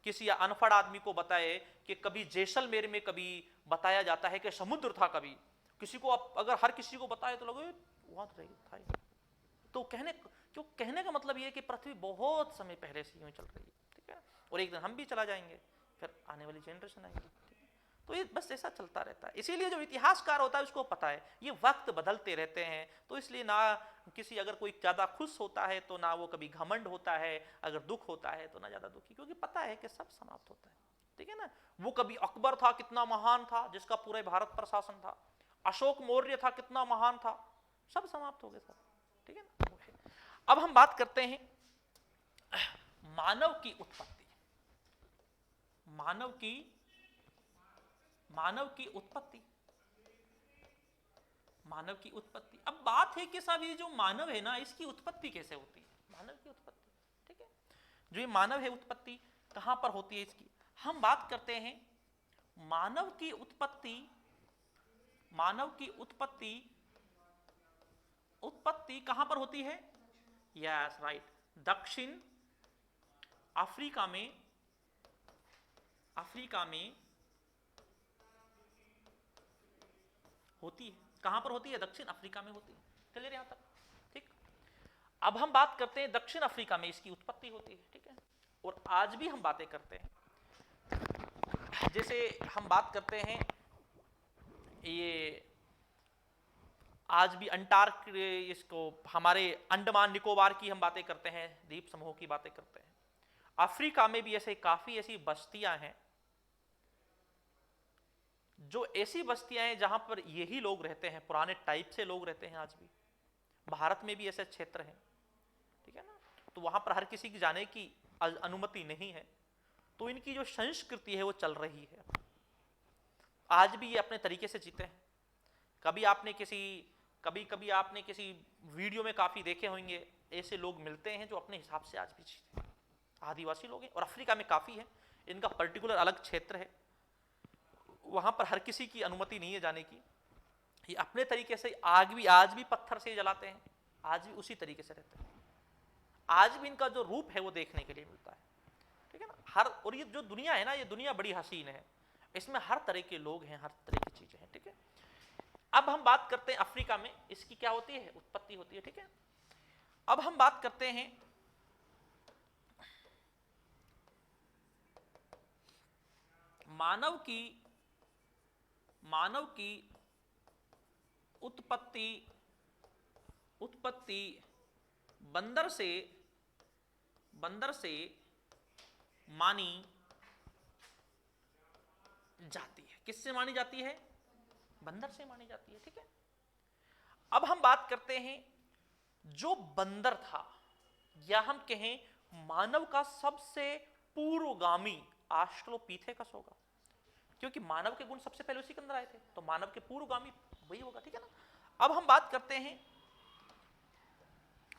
किसी अनपढ़ आदमी को बताए कि कभी जैसलमेर में कभी बताया जाता है कि समुद्र था, कभी किसी को अगर हर किसी को बताए तो लगे वहां था ही। तो कहने का मतलब ये है कि पृथ्वी बहुत समय पहले से यूं चल रही है, ठीक है, और एक दिन हम भी चला जाएंगे, फिर आने वाली जनरेशन आएगी, ठीक है। तो ये बस ऐसा चलता रहता है। इसीलिए जो इतिहासकार होता है उसको पता है ये वक्त बदलते रहते हैं, तो इसलिए ना किसी अगर कोई ज्यादा खुश होता है तो ना वो कभी घमंड होता है, अगर दुख होता है तो ना ज्यादा दुखी, क्योंकि पता है कि सब समाप्त होता है, ठीक है ना। वो कभी अकबर था, कितना महान था, जिसका पूरे भारत पर शासन था, अशोक मौर्य था, कितना महान था, सब समाप्त हो गए सब, ठीक है ना। अब हम बात करते हैं मानव की उत्पत्ति, मानव की उत्पत्ति। अब बात है कि साहब ये जो मानव है ना, इसकी उत्पत्ति कैसे होती है, मानव की उत्पत्ति, ठीक है। जो ये मानव है, उत्पत्ति कहां पर होती है इसकी, हम बात करते हैं मानव की उत्पत्ति कहां पर होती है, यस राइट, दक्षिण अफ्रीका में होती है। कहां पर होती है, दक्षिण अफ्रीका में होती है, चलिए यहां तक, ठीक। अब हम बात करते हैं दक्षिण अफ्रीका में इसकी उत्पत्ति होती है, ठीक है। और आज भी हम बातें करते हैं, जैसे हम बात करते हैं ये आज भी इसको हमारे अंडमान निकोबार की हम बातें करते हैं, द्वीप समूह की बातें करते हैं। अफ्रीका में भी काफी ऐसी बस्तियां हैं, जो ऐसी बस्तियां हैं जहां पर यही लोग रहते हैं, पुराने टाइप से लोग रहते हैं। आज भी भारत में भी ऐसे क्षेत्र हैं, ठीक है ना, तो वहां पर हर किसी की जाने की अनुमति नहीं है, तो इनकी जो संस्कृति है वो चल रही है, आज भी ये अपने तरीके से जीते हैं। कभी आपने किसी वीडियो में काफी देखे होंगे, ऐसे लोग मिलते हैं जो अपने हिसाब से आज भी जीते हैं, आदिवासी लोग हैं, और अफ्रीका में काफी है, इनका पर्टिकुलर अलग क्षेत्र है, वहां पर हर किसी की अनुमति नहीं है जाने की। ये अपने तरीके से आज भी पत्थर से जलाते हैं, आज भी उसी तरीके से रहते हैं, आज भी इनका जो रूप है वो देखने के लिए मिलता है, ठीक है ना। और ये जो दुनिया है ना, ये दुनिया बड़ी हसीन है, इसमें हर तरह के लोग हैं, हर तरह की चीजें हैं, ठीक है। अब हम बात करते हैं अफ्रीका में इसकी क्या होती है, उत्पत्ति होती है, ठीक है। अब हम बात करते हैं मानव की उत्पत्ति बंदर से मानी जाती है। किससे मानी जाती है, बंदर से मानी जाती है, ठीक है। अब हम बात करते हैं जो बंदर था, या हम कहें मानव का सबसे पूर्वगामी ऑस्ट्रेलोपिथेकस होगा, क्योंकि मानव के गुण सबसे पहले उसी के अंदर आए थे, तो मानव के पूर्वगामी वही होगा, ठीक है ना। अब हम बात करते हैं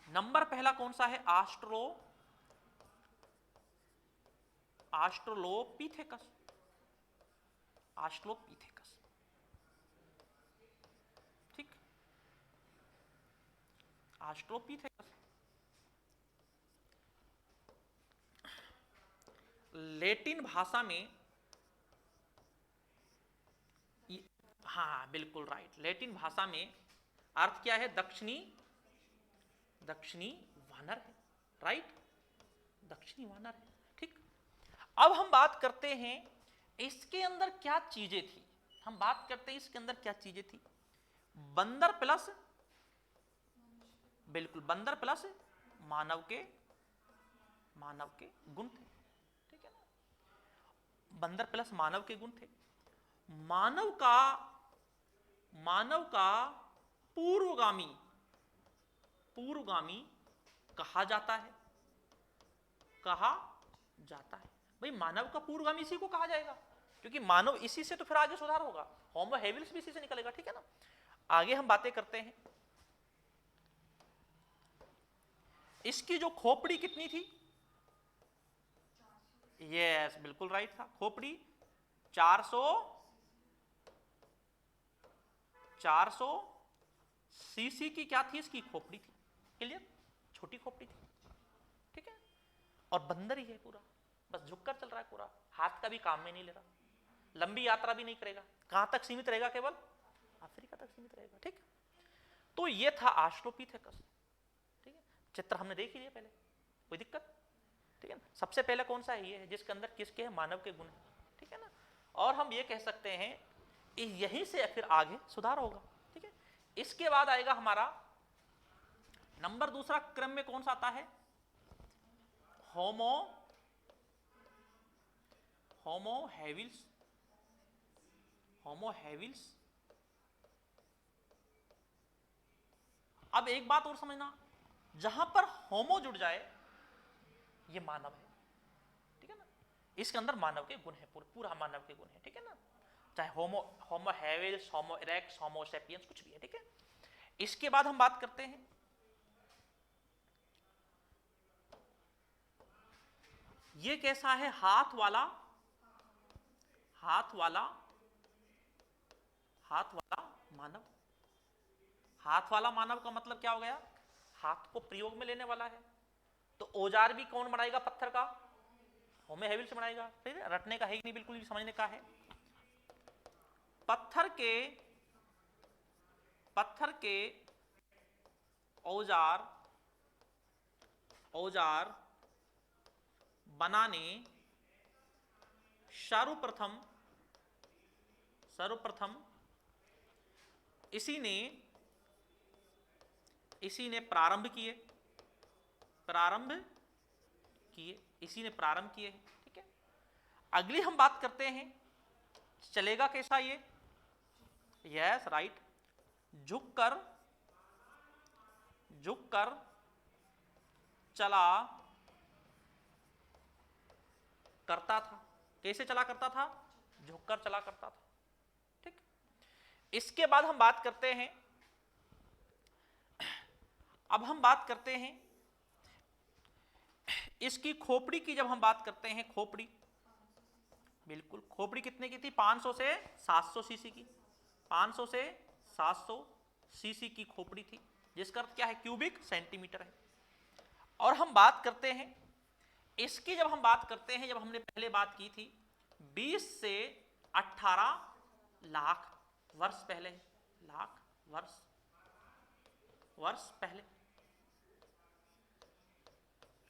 नंबर पहला कौन सा है? ऑस्ट्रेलोपिथेकस। ऑस्ट्रेलोपिथेकस, ठीक, ऑस्ट्रेलोपिथेकस। लैटिन भाषा में हाँ बिल्कुल राइट, लैटिन भाषा में अर्थ क्या है? दक्षिणी वानर है, राइट, दक्षिणी वानर है, ठीक। अब हम बात करते हैं इसके अंदर क्या चीजें थी। हम बात करते हैं इसके अंदर क्या चीजें थी। बंदर प्लस, बिल्कुल बंदर प्लस मानव के गुण थे, ठीक है ना, बंदर प्लस मानव के गुण थे। मानव का पूर्वगामी कहा जाता है भाई, मानव का पूर्वगामी इसी को कहा जाएगा, क्योंकि मानव इसी से तो फिर आगे सुधार होगा, होमो हेबिलिस भी इसी से निकलेगा, ठीक है ना। आगे हम बातें करते हैं। इसकी जो खोपड़ी कितनी थी? यस बिल्कुल राइट था, खोपड़ी 400 सीसी की क्या थी? इसकी खोपड़ी थी, क्लियर, छोटी खोपड़ी थी, ठीक है। और बंदर ही है पूरा, बस झुककर चल रहा है पूरा, हाथ का भी काम में नहीं ले रहा, लंबी यात्रा भी नहीं करेगा, कहां तक सीमित रहेगा? केवल अफ्रीका तक सीमित रहेगा, ठीक। तो ये था ऑस्ट्रेलोपिथेकस, ठीक है। चित्र हमने देख ही लिया पहले, कोई दिक्कत? ठीक है ना। सबसे पहले कौन सा है? ये है जिसके अंदर किसके है? मानव के गुण है, ठीक है ना। और हम ये कह सकते हैं यहीं से फिर आगे सुधार होगा, ठीक है। इसके बाद आएगा हमारा नंबर दूसरा, क्रम में कौन सा आता है? होमो हेविल्स। अब एक बात और समझना, जहां पर होमो जुड़ जाए ये मानव है, ठीक है ना, इसके अंदर मानव के गुण है, पूरा मानव के गुण है, ठीक है ना, चाहे होमो हेविल्स, होमो इरेक्टस, होमो सेपियंस, कुछ भी है, ठीक है। इसके बाद हम बात करते हैं ये कैसा है? हाथ वाला मानव। हाथ वाला मानव का मतलब क्या हो गया? हाथ को प्रयोग में लेने वाला है। तो औजार भी कौन बनाएगा? पत्थर का होमो हेविल्स बनाएगा, ठीक है, रटने का है नहीं, बिल्कुल भी समझने का है। पत्थर के औजार बनाने सर्वप्रथम इसी ने प्रारंभ किए, इसी ने प्रारंभ किए, ठीक है। अगली हम बात करते हैं, चलेगा कैसा ये? यस राइट, झुककर चला करता था। कैसे चला करता था? झुककर चला करता था, ठीक। इसके बाद हम बात करते हैं, अब हम बात करते हैं इसकी खोपड़ी की। जब हम बात करते हैं खोपड़ी, बिल्कुल खोपड़ी कितने की थी? 500 से 700 सीसी की, 500 से 700 सीसी की खोपड़ी थी, जिसका अर्थ क्या है? क्यूबिक सेंटीमीटर है। और हम बात करते हैं इसकी, जब हम बात करते हैं, जब हमने पहले बात की थी 20 से 18 लाख वर्ष पहले, वर्ष पहले,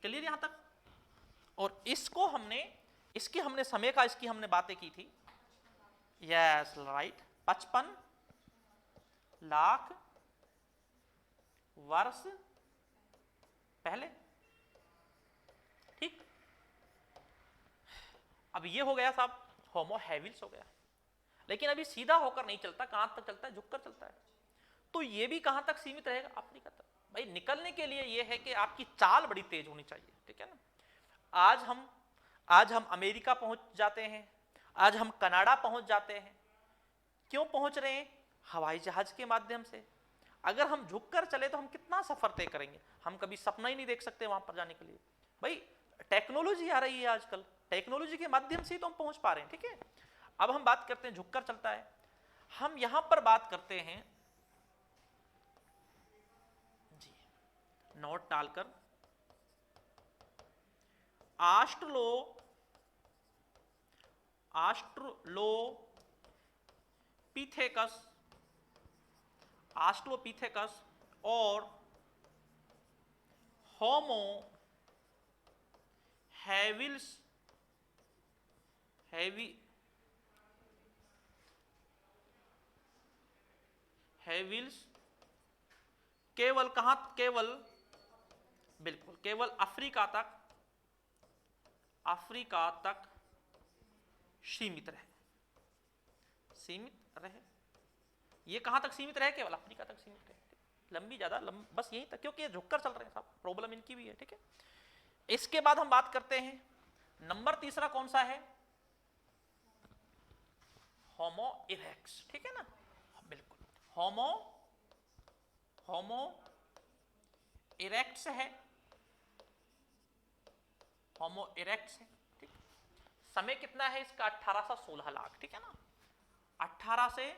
क्लियर यहां तक। और इसकी हमने समय का, इसकी हमने बातें की थी, यस राइट, 55 लाख वर्ष पहले, ठीक। अब ये हो गया साहब होमो हेविल्स हो गया, लेकिन अभी सीधा होकर नहीं चलता, कहां तक चलता है? झुककर चलता है। तो ये भी कहां तक सीमित रहेगा? अफ्रीका तक। भाई निकलने के लिए ये है कि आपकी चाल बड़ी तेज होनी चाहिए, ठीक है ना। आज हम अमेरिका पहुंच जाते हैं, आज हम कनाडा पहुंच जाते हैं। क्यों पहुंच रहे हैं? हवाई जहाज के माध्यम से। अगर हम झुककर चले तो हम कितना सफर तय करेंगे, हम कभी सपना ही नहीं देख सकते वहां पर जाने के लिए। भाई टेक्नोलॉजी आ रही है आजकल, टेक्नोलॉजी के माध्यम से ही तो हम पहुंच पा रहे हैं, ठीक है। अब हम बात करते हैं झुककर चलता है, हम यहां पर बात करते हैं जी, नोट डालकर ऑस्ट्रोपीथेकस और होमो हैविल्स केवल कहां, केवल बिल्कुल केवल अफ्रीका तक सीमित रहे। ये कहां तक सीमित रहे, केवल अफ्रीका तक सीमित रहे। लंबी ज्यादा बस यहीं तक, क्योंकि ये झुककर चल रहे हैं साहब, प्रॉब्लम इनकी भी है, ठीक है। इसके बाद हम बात करते हैं नंबर तीसरा कौन सा है, होमो इरेक्ट्स, ठीक है ना, बिल्कुल होमो इरेक्ट्स है, होमो इरेक्ट्स है, ठीक। समय कितना है इसका, 18 से 16 लाख, ठीक है ना, 18 से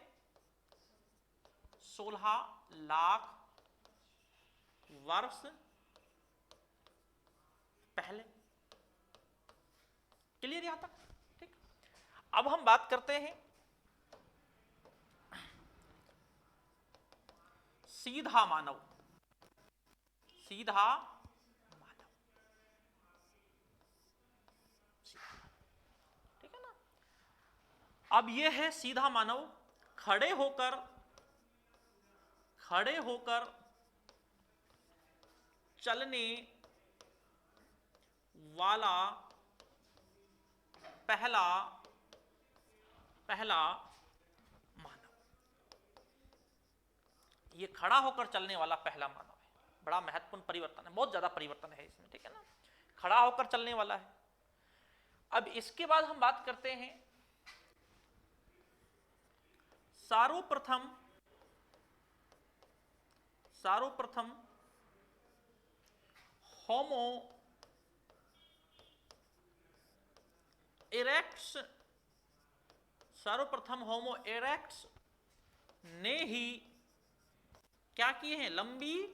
16 लाख वर्ष पहले। क्लियर यहां तक, ठीक। अब हम बात करते हैं सीधा मानव, ठीक है ना। अब यह है सीधा मानव, खड़े होकर चलने वाला पहला मानव। ये खड़ा होकर चलने वाला पहला मानव है, बड़ा महत्वपूर्ण परिवर्तन है, बहुत ज्यादा परिवर्तन है इसमें, ठीक है ना, खड़ा होकर चलने वाला है। अब इसके बाद हम बात करते हैं सर्वप्रथम होमो इरेक्ट्स ने ही क्या किए हैं, लंबी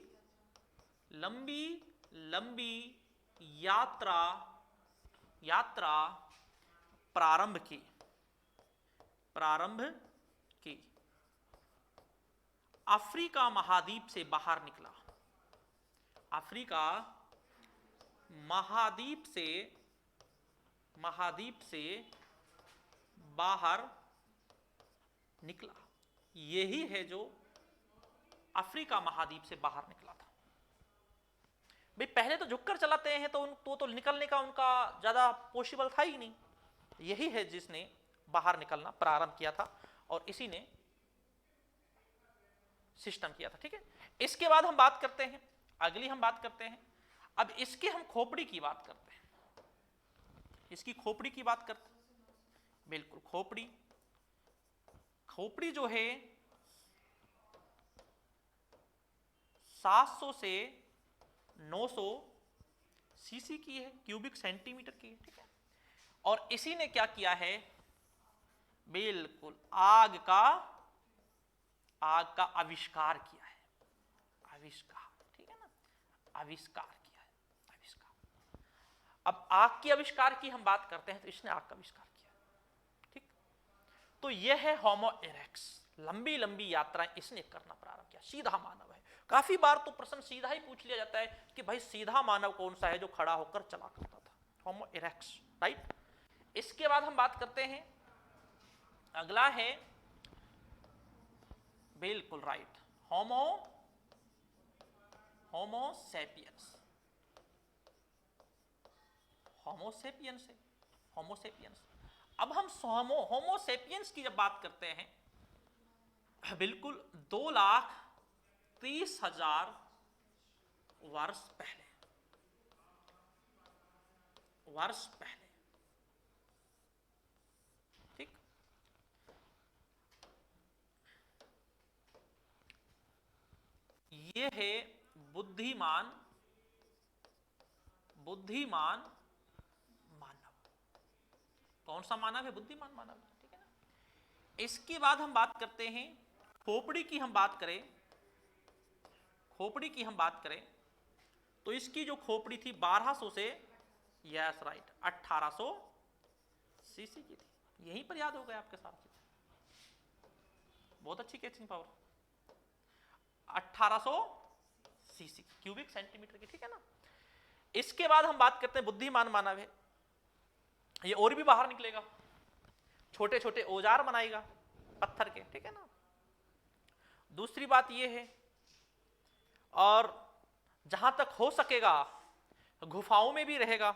यात्रा प्रारंभ की। अफ्रीका महाद्वीप से बाहर निकला, अफ्रीका महाद्वीप से बाहर निकला। यही है जो अफ्रीका महाद्वीप से बाहर निकला था। भाई पहले तो झुककर चलाते हैं तो निकलने का उनका ज्यादा पॉसिबल था ही नहीं, यही है जिसने बाहर निकलना प्रारंभ किया था और इसी ने सिस्टम किया था, ठीक है। इसके बाद हम बात करते हैं, अगली हम बात करते हैं, अब इसके हम खोपड़ी की बात करते हैं, इसकी खोपड़ी की बात करते हैं। बिल्कुल खोपड़ी जो है 700 से 900 सीसी की है, क्यूबिक सेंटीमीटर की है, ठीक है। और इसी ने क्या किया है, बिल्कुल आग का आविष्कार किया है, ठीक है ना, आविष्कार किया है। अब आग के आविष्कार की हम बात करते हैं तो इसने आग का आविष्कार किया, ठीक। तो यह है होमो इरेक्ट्स, लंबी यात्राएं इसने करना प्रारंभ किया, सीधा मानव है। काफी बार तो प्रश्न सीधा ही पूछ लिया जाता है कि भाई सीधा मानव कौन सा है जो खड़ा होकर चला करता था, होमो इरेक्ट्स, राइट। इसके बाद हम बात करते हैं, अगला है बिल्कुल राइट, होमो सेपियंस। अब हम होमो सेपियंस की जब बात करते हैं, बिल्कुल 2,30,000 वर्ष पहले, ठीक। ये है बुद्धिमान मानव। कौन सा मानव है? बुद्धिमान मानव, ठीक है ना। इसके बाद हम बात करते हैं खोपड़ी की। हम बात करें खोपड़ी की, हम बात करें तो इसकी जो खोपड़ी थी 1200 से, यस राइट, 1800 सीसी की थी। यहीं पर याद हो गया आपके साथ, बहुत अच्छी catching power, 1800 CC cubic centimetre की, ठीक है ना। इसके बाद हम बात करते हैं बुद्धिमान मानव है, ये और भी बाहर निकलेगा, छोटे छोटे औजार बनाएगा पत्थर के, ठीक है ना। दूसरी बात ये है, और जहां तक हो सकेगा गुफाओं में भी रहेगा,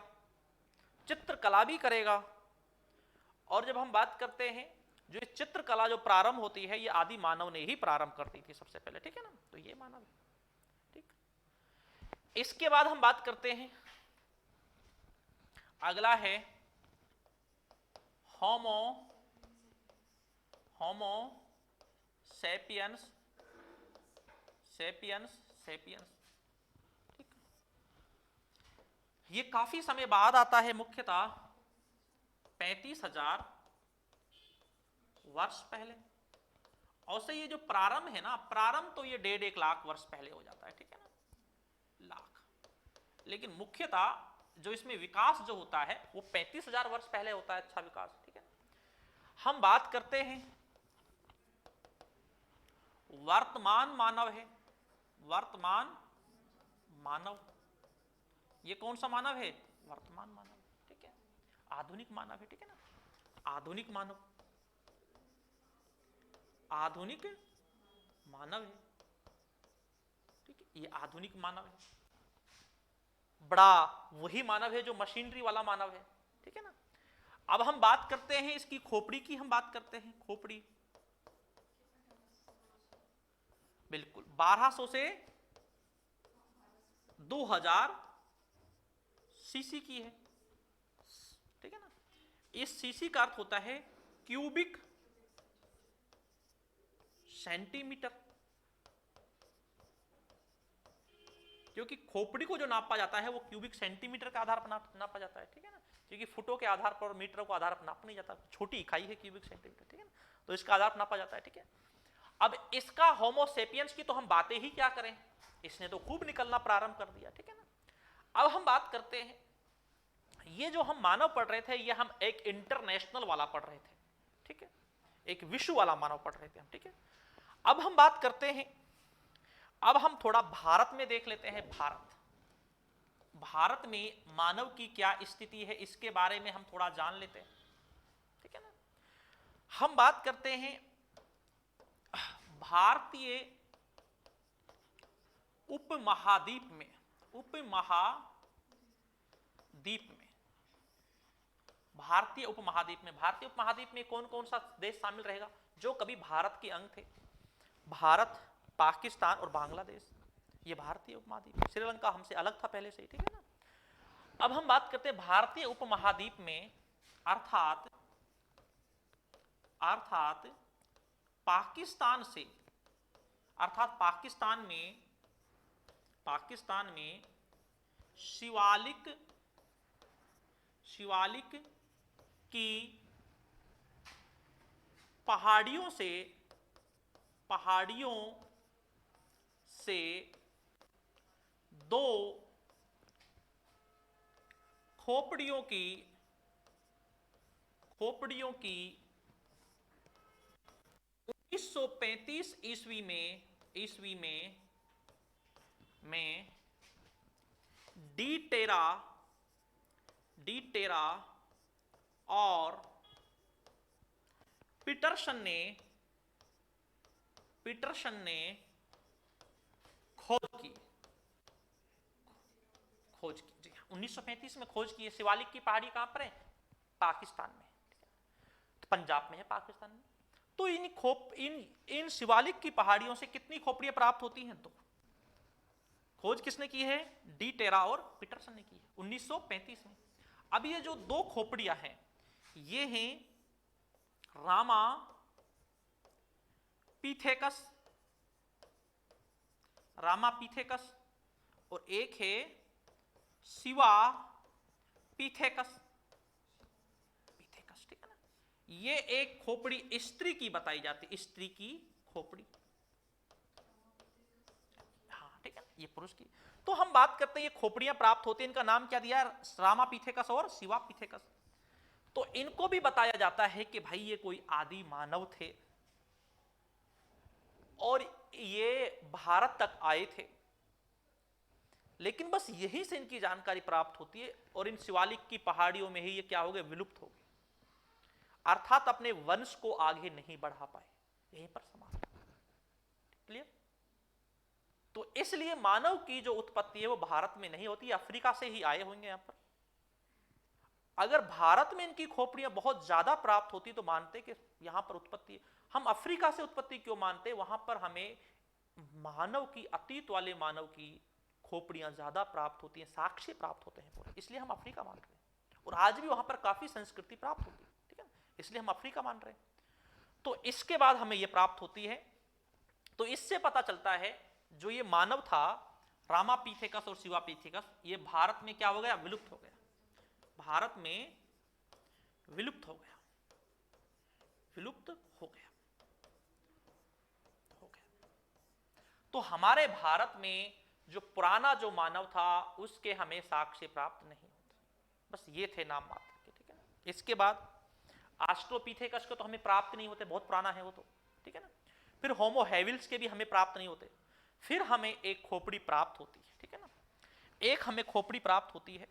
चित्रकला भी करेगा। और जब हम बात करते हैं जो ये चित्रकला जो प्रारंभ होती है, ये आदि मानव ने ही प्रारंभ कर दी थी सबसे पहले, ठीक है ना। तो ये मानव है, ठीक। इसके बाद हम बात करते हैं, अगला है होमो सेपियंस, ठीक। ये काफी समय बाद आता है, मुख्यतः 35,000 वर्ष पहले। और से ये जो प्रारंभ है ना, प्रारंभ तो ये 1.5 लाख वर्ष पहले हो जाता है, ठीक है ना, लाख। लेकिन मुख्यतः जो इसमें विकास जो होता है वो 35,000 वर्ष पहले होता है, अच्छा विकास, ठीक है। हम बात करते हैं वर्तमान मानव है, वर्तमान मानव, ये कौन सा मानव है? वर्तमान मानव, ठीक है। आधुनिक मानव है, ठीक है ना, आधुनिक मानव, आधुनिक मानव है, ठीक है। ये आधुनिक मानव है, बड़ा वही मानव है जो मशीनरी वाला मानव है, ठीक है ना। अब हम बात करते हैं इसकी खोपड़ी की, हम बात करते हैं खोपड़ी, बिल्कुल 1200 से 2000 सीसी की है, ठीक है ना। इस सीसी का अर्थ होता है क्यूबिक सेंटीमीटर, क्योंकि खोपड़ी को जो नापा जाता है वो क्यूबिक सेंटीमीटर के आधार पर नापा जाता है, ठीक है ना। क्योंकि फुटों के आधार पर और मीटरों के आधार पर नापा नहीं जाता, छोटी इकाई है क्यूबिक सेंटीमीटर, ठीक है ना, तो इसका आधार पर नापा जाता है, ठीक है। अब इसका होमो सेपियंस की तो हम बातें ही क्या करें, इसने तो खूब निकलना प्रारंभ कर दिया, ठीक है ना। अब हम बात करते हैं, ये जो हम मानव पढ़ रहे थे, ये हम एक इंटरनेशनल वाला पढ़ रहे थे, ठीक है, एक विश्व वाला मानव पढ़ रहे थे हम, ठीक है। अब हम बात करते हैं, अब हम थोड़ा भारत में देख लेते हैं। भारत में मानव की क्या स्थिति है, इसके बारे में हम थोड़ा जान लेते हैं, ठीक है ना। हम बात करते हैं भारतीय उपमहाद्वीप में, भारतीय उपमहाद्वीप में कौन कौन सा देश शामिल रहेगा जो कभी भारत के अंग थे? भारत, पाकिस्तान और बांग्लादेश, ये भारतीय उपमहाद्वीप। श्रीलंका हमसे अलग था पहले से ही, ठीक है ना। अब हम बात करते हैं भारतीय उपमहाद्वीप में, अर्थात पाकिस्तान से, अर्थात पाकिस्तान में शिवालिक की पहाड़ियों से 2 खोपड़ियों की 1935 ईस्वी में डी टेरा और पीटरसन ने खोज की, जी हाँ, 1935 में खोज की है। शिवालिक की पहाड़ी कहां पर है? पाकिस्तान में, तो पंजाब में है, पाकिस्तान में। तो इन शिवालिक की पहाड़ियों से कितनी खोपड़ियां प्राप्त होती हैं? 2। खोज किसने की है? डी टेरा और पीटरसन ने की है 1935 में। अब ये जो 2 खोपड़ियां हैं, ये हैं रामा पीथेकस रामापिथेकस और एक है शिवा पिथेकस। पिथेकस, ठीक है ना। ये एक खोपड़ी स्त्री की बताई जाती, स्त्री की खोपड़ी। हाँ, ठीक है, ये पुरुष की। तो हम बात करते हैं ये खोपड़ियां प्राप्त होती हैं, इनका नाम क्या दिया? रामापिथेकस और शिवापिथेकस। तो इनको भी बताया जाता है कि भाई ये कोई आदि मानव थे और ये भारत तक आए थे, लेकिन बस यहीं से इनकी जानकारी प्राप्त होती है और इन शिवालिक की पहाड़ियों में ही ये क्या हो गए? विलुप्त हो गए, अर्थात अपने वंश को आगे नहीं बढ़ा पाए, यहीं पर समाप्त। क्लियर? तो इसलिए मानव की जो उत्पत्ति है वो भारत में नहीं होती, अफ्रीका से ही आए होंगे यहां पर। अगर भारत में इनकी खोपड़ियां बहुत ज्यादा प्राप्त होती तो मानते कि यहां पर उत्पत्ति है। हम अफ्रीका से उत्पत्ति क्यों मानते? वहां पर हमें मानव की, अतीत वाले मानव की खोपड़ियां ज्यादा प्राप्त होती हैं, साक्ष्य प्राप्त होते हैं पूरे, इसलिए हम अफ्रीका मान रहे हैं। और आज भी वहां पर काफी संस्कृति प्राप्त होती है, ठीक है, इसलिए हम अफ्रीका मान रहे हैं। तो इसके बाद हमें यह प्राप्त होती है। तो इससे पता चलता है जो ये मानव था रामापिथेकस और शिवापिथेकस, ये भारत में क्या हो गया? विलुप्त हो गया, भारत में विलुप्त हो गया, विलुप्त हो गया, हो गया। तो हमारे भारत में जो पुराना जो मानव था उसके हमें साक्ष्य प्राप्त नहीं होते, बस ये थे नाम मात्र के, ठीक है ना। इसके बाद ऑस्ट्रोपिथेकस को तो हमें प्राप्त नहीं होते, बहुत पुराना है वो तो, ठीक है ना। फिर होमो हैविल्स के भी हमें प्राप्त नहीं होते। फिर हमें एक खोपड़ी प्राप्त होती है, ठीक है ना, एक हमें खोपड़ी प्राप्त होती है।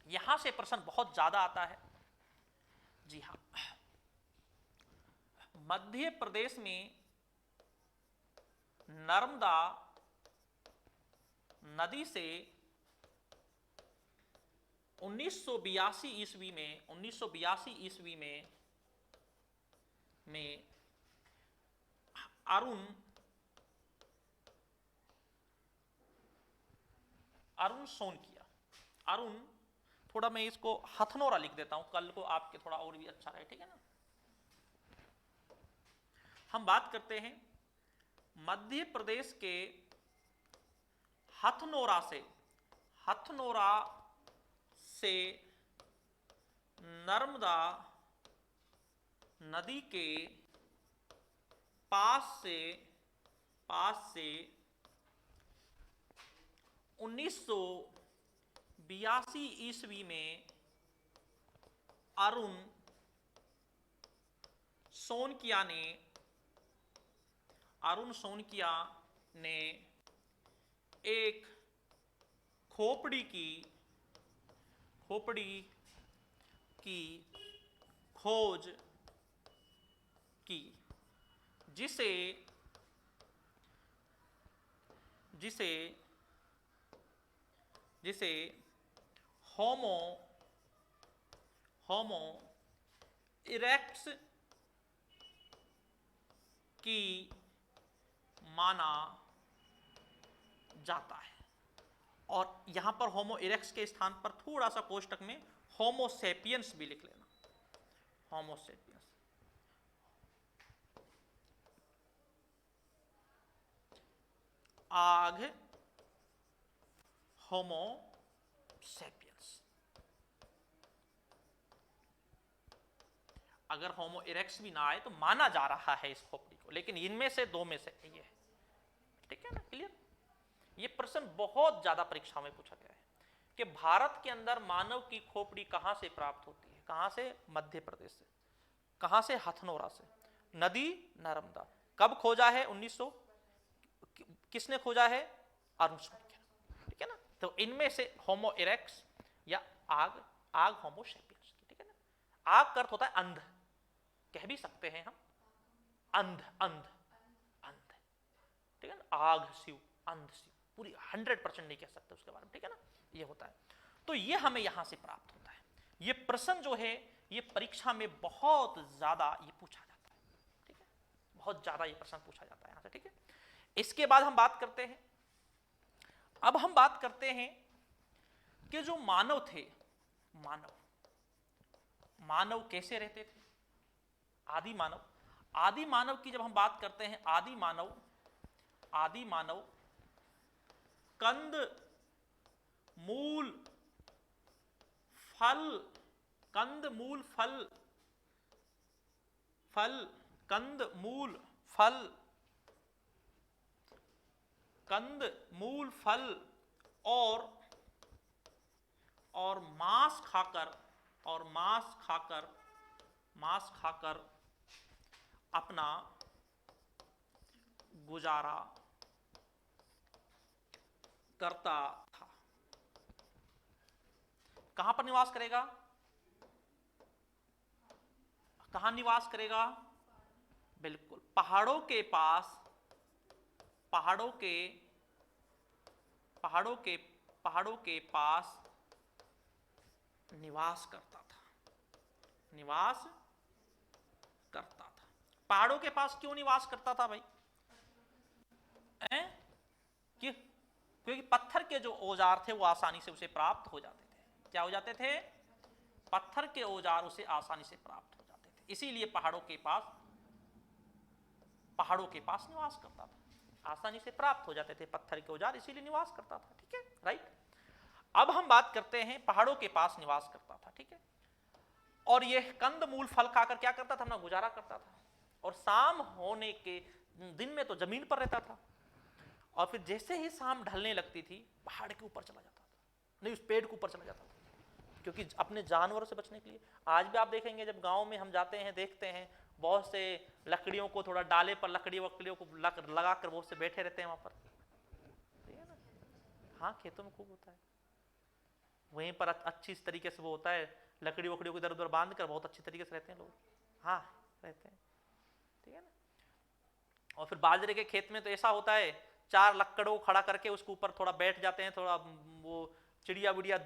यहां से प्रश्न बहुत ज्यादा आता है। जी हां, मध्य प्रदेश में नर्मदा नदी से 1982 ईस्वी में, 1982 ईस्वी में अरुण सोनकिया, अरुण, थोड़ा मैं इसको हथनोरा लिख देता हूं, कल को आपके थोड़ा और भी अच्छा रहे, ठीक है ना। हम बात करते हैं मध्य प्रदेश के हथनोरा से नर्मदा नदी के पास से 1982 ईस्वी में अरुण सोनकिया ने एक खोपड़ी की खोज की, जिसे होमो इरेक्ट्स की माना जाता है। और यहां पर होमो इरेक्ट्स के स्थान पर थोड़ा सा कोष्टक में होमो सेपियंस भी लिख लेना, होमो सेपियंस। आग होमो सेपियंस। अगर होमो इरेक्ट्स भी ना आए तो माना जा रहा है इस खोपड़ी को, लेकिन इनमें से दो में से ये है, ठीक है ना। क्लियर? ये प्रश्न बहुत ज्यादा परीक्षा में पूछा गया है कि भारत के अंदर मानव की खोपड़ी कहां से प्राप्त होती है? कहां से? मध्य प्रदेश से। कहां से? हथनोरा से। नदी नर्मदा। कब खोजा है? 1900। किसने खोजा है? अरुण सोनकिया, ठीक है ना। तो इनमें से होमो इरेक्ट्स या आग होमो सेपियंस, ठीक है ना। आग का अर्थ होता है अंध, कह भी सकते हैं हम अंध, ठीक है ना। आग शिव, अंध शिव, पूरी 100% नहीं कह सकते उसके बारे में, ठीक है ना। ये होता है। तो ये हमें यहां से प्राप्त होता है। ये प्रश्न जो है ये परीक्षा में बहुत ज्यादा ये पूछा जाता है, ठीक है, बहुत ज्यादा ये प्रश्न पूछा जाता है यहां से, ठीक है। इसके बाद हम बात करते हैं, अब हम बात करते हैं कि जो मानव थे, मानव कैसे रहते थे? आदि मानव की जब हम बात करते हैं, आदि मानव कंद मूल फल, कंद मूल फल, फल, कंद मूल फल, कंद मूल फल और मांस खाकर, और मांस खाकर अपना गुजारा करता था। कहां पर निवास करेगा? कहां निवास करेगा? बिल्कुल पहाड़ों के पास, पहाड़ों के पास निवास करता था, निवास करता था। पहाड़ों के पास क्यों निवास करता था भाई? क्यों? क्योंकि पत्थर के जो औजार थे वो आसानी से उसे प्राप्त हो जाते थे। क्या हो जाते थे? पत्थर के औजार उसे आसानी से प्राप्त हो जाते थे, इसीलिए पहाड़ों के पास निवास करता था। आसानी से प्राप्त हो जाते थे पत्थर के औजार, इसीलिए निवास करता था। ठीक है, राइट। अब हम बात करते हैं पहाड़ों के पास निवास करता था। ठीक है, और यह कंद मूल फल खाकर क्या करता था? अपना गुजारा करता था। और शाम होने के, दिन में तो जमीन पर रहता था, और फिर जैसे ही शाम ढलने लगती थी पहाड़ के ऊपर चला जाता था, नहीं उस पेड़ के ऊपर चला जाता था, क्योंकि अपने जानवरों से बचने के लिए। आज भी आप देखेंगे जब गांव में हम जाते हैं, देखते हैं बहुत से लकड़ियों को, थोड़ा डाले पर लकड़ियों को लगा कर बहुत से बैठे रहते हैं वहां पर, ठीक है ना। हाँ, खेतों में खूब होता है, वहीं पर अच्छी तरीके से वो होता है, लकड़ी वकड़ियों को इधर उधर बांध कर बहुत अच्छी तरीके से रहते हैं लोग। हाँ, रहते हैं, ठीक है ना। और फिर बाजरे के खेत में तो ऐसा होता है, 4 लकड़ों को खड़ा करके उसके ऊपर थोड़ा बैठ जाते हैं, थोड़ा वो चिड़िया विड़िया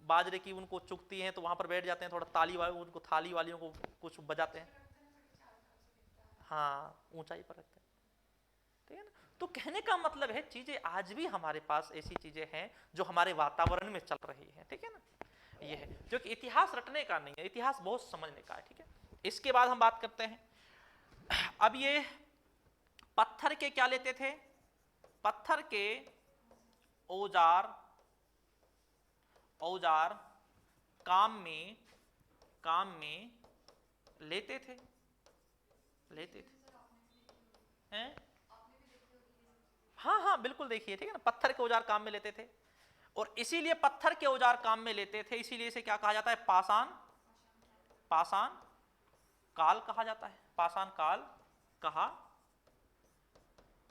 बाजरे की उनको चुगती हैं तो वहां पर बैठ जाते हैं, थोड़ा ताली वाली उनको, थाली वालियों को कुछ बजाते हैं। हाँ, ऊंचाई पर रखते हैं, ठीक है ना। तो कहने का मतलब है चीजें आज भी हमारे पास ऐसी चीजें हैं जो हमारे वातावरण में चल रही है, ठीक है ना। ये है जो कि इतिहास रटने का नहीं है, इतिहास बहुत समझने का है, ठीक है। इसके बाद हम बात करते हैं, अब ये पत्थर के क्या लेते थे? पत्थर के औजार काम में लेते थे हैं? हाँ बिल्कुल, देखिए, ठीक है ना, पत्थर के औजार काम में लेते थे, और इसीलिए पत्थर के औजार काम में लेते थे, इसीलिए इसे क्या कहा जाता है? पाषाण काल कहा जाता है, पाषाण काल कहा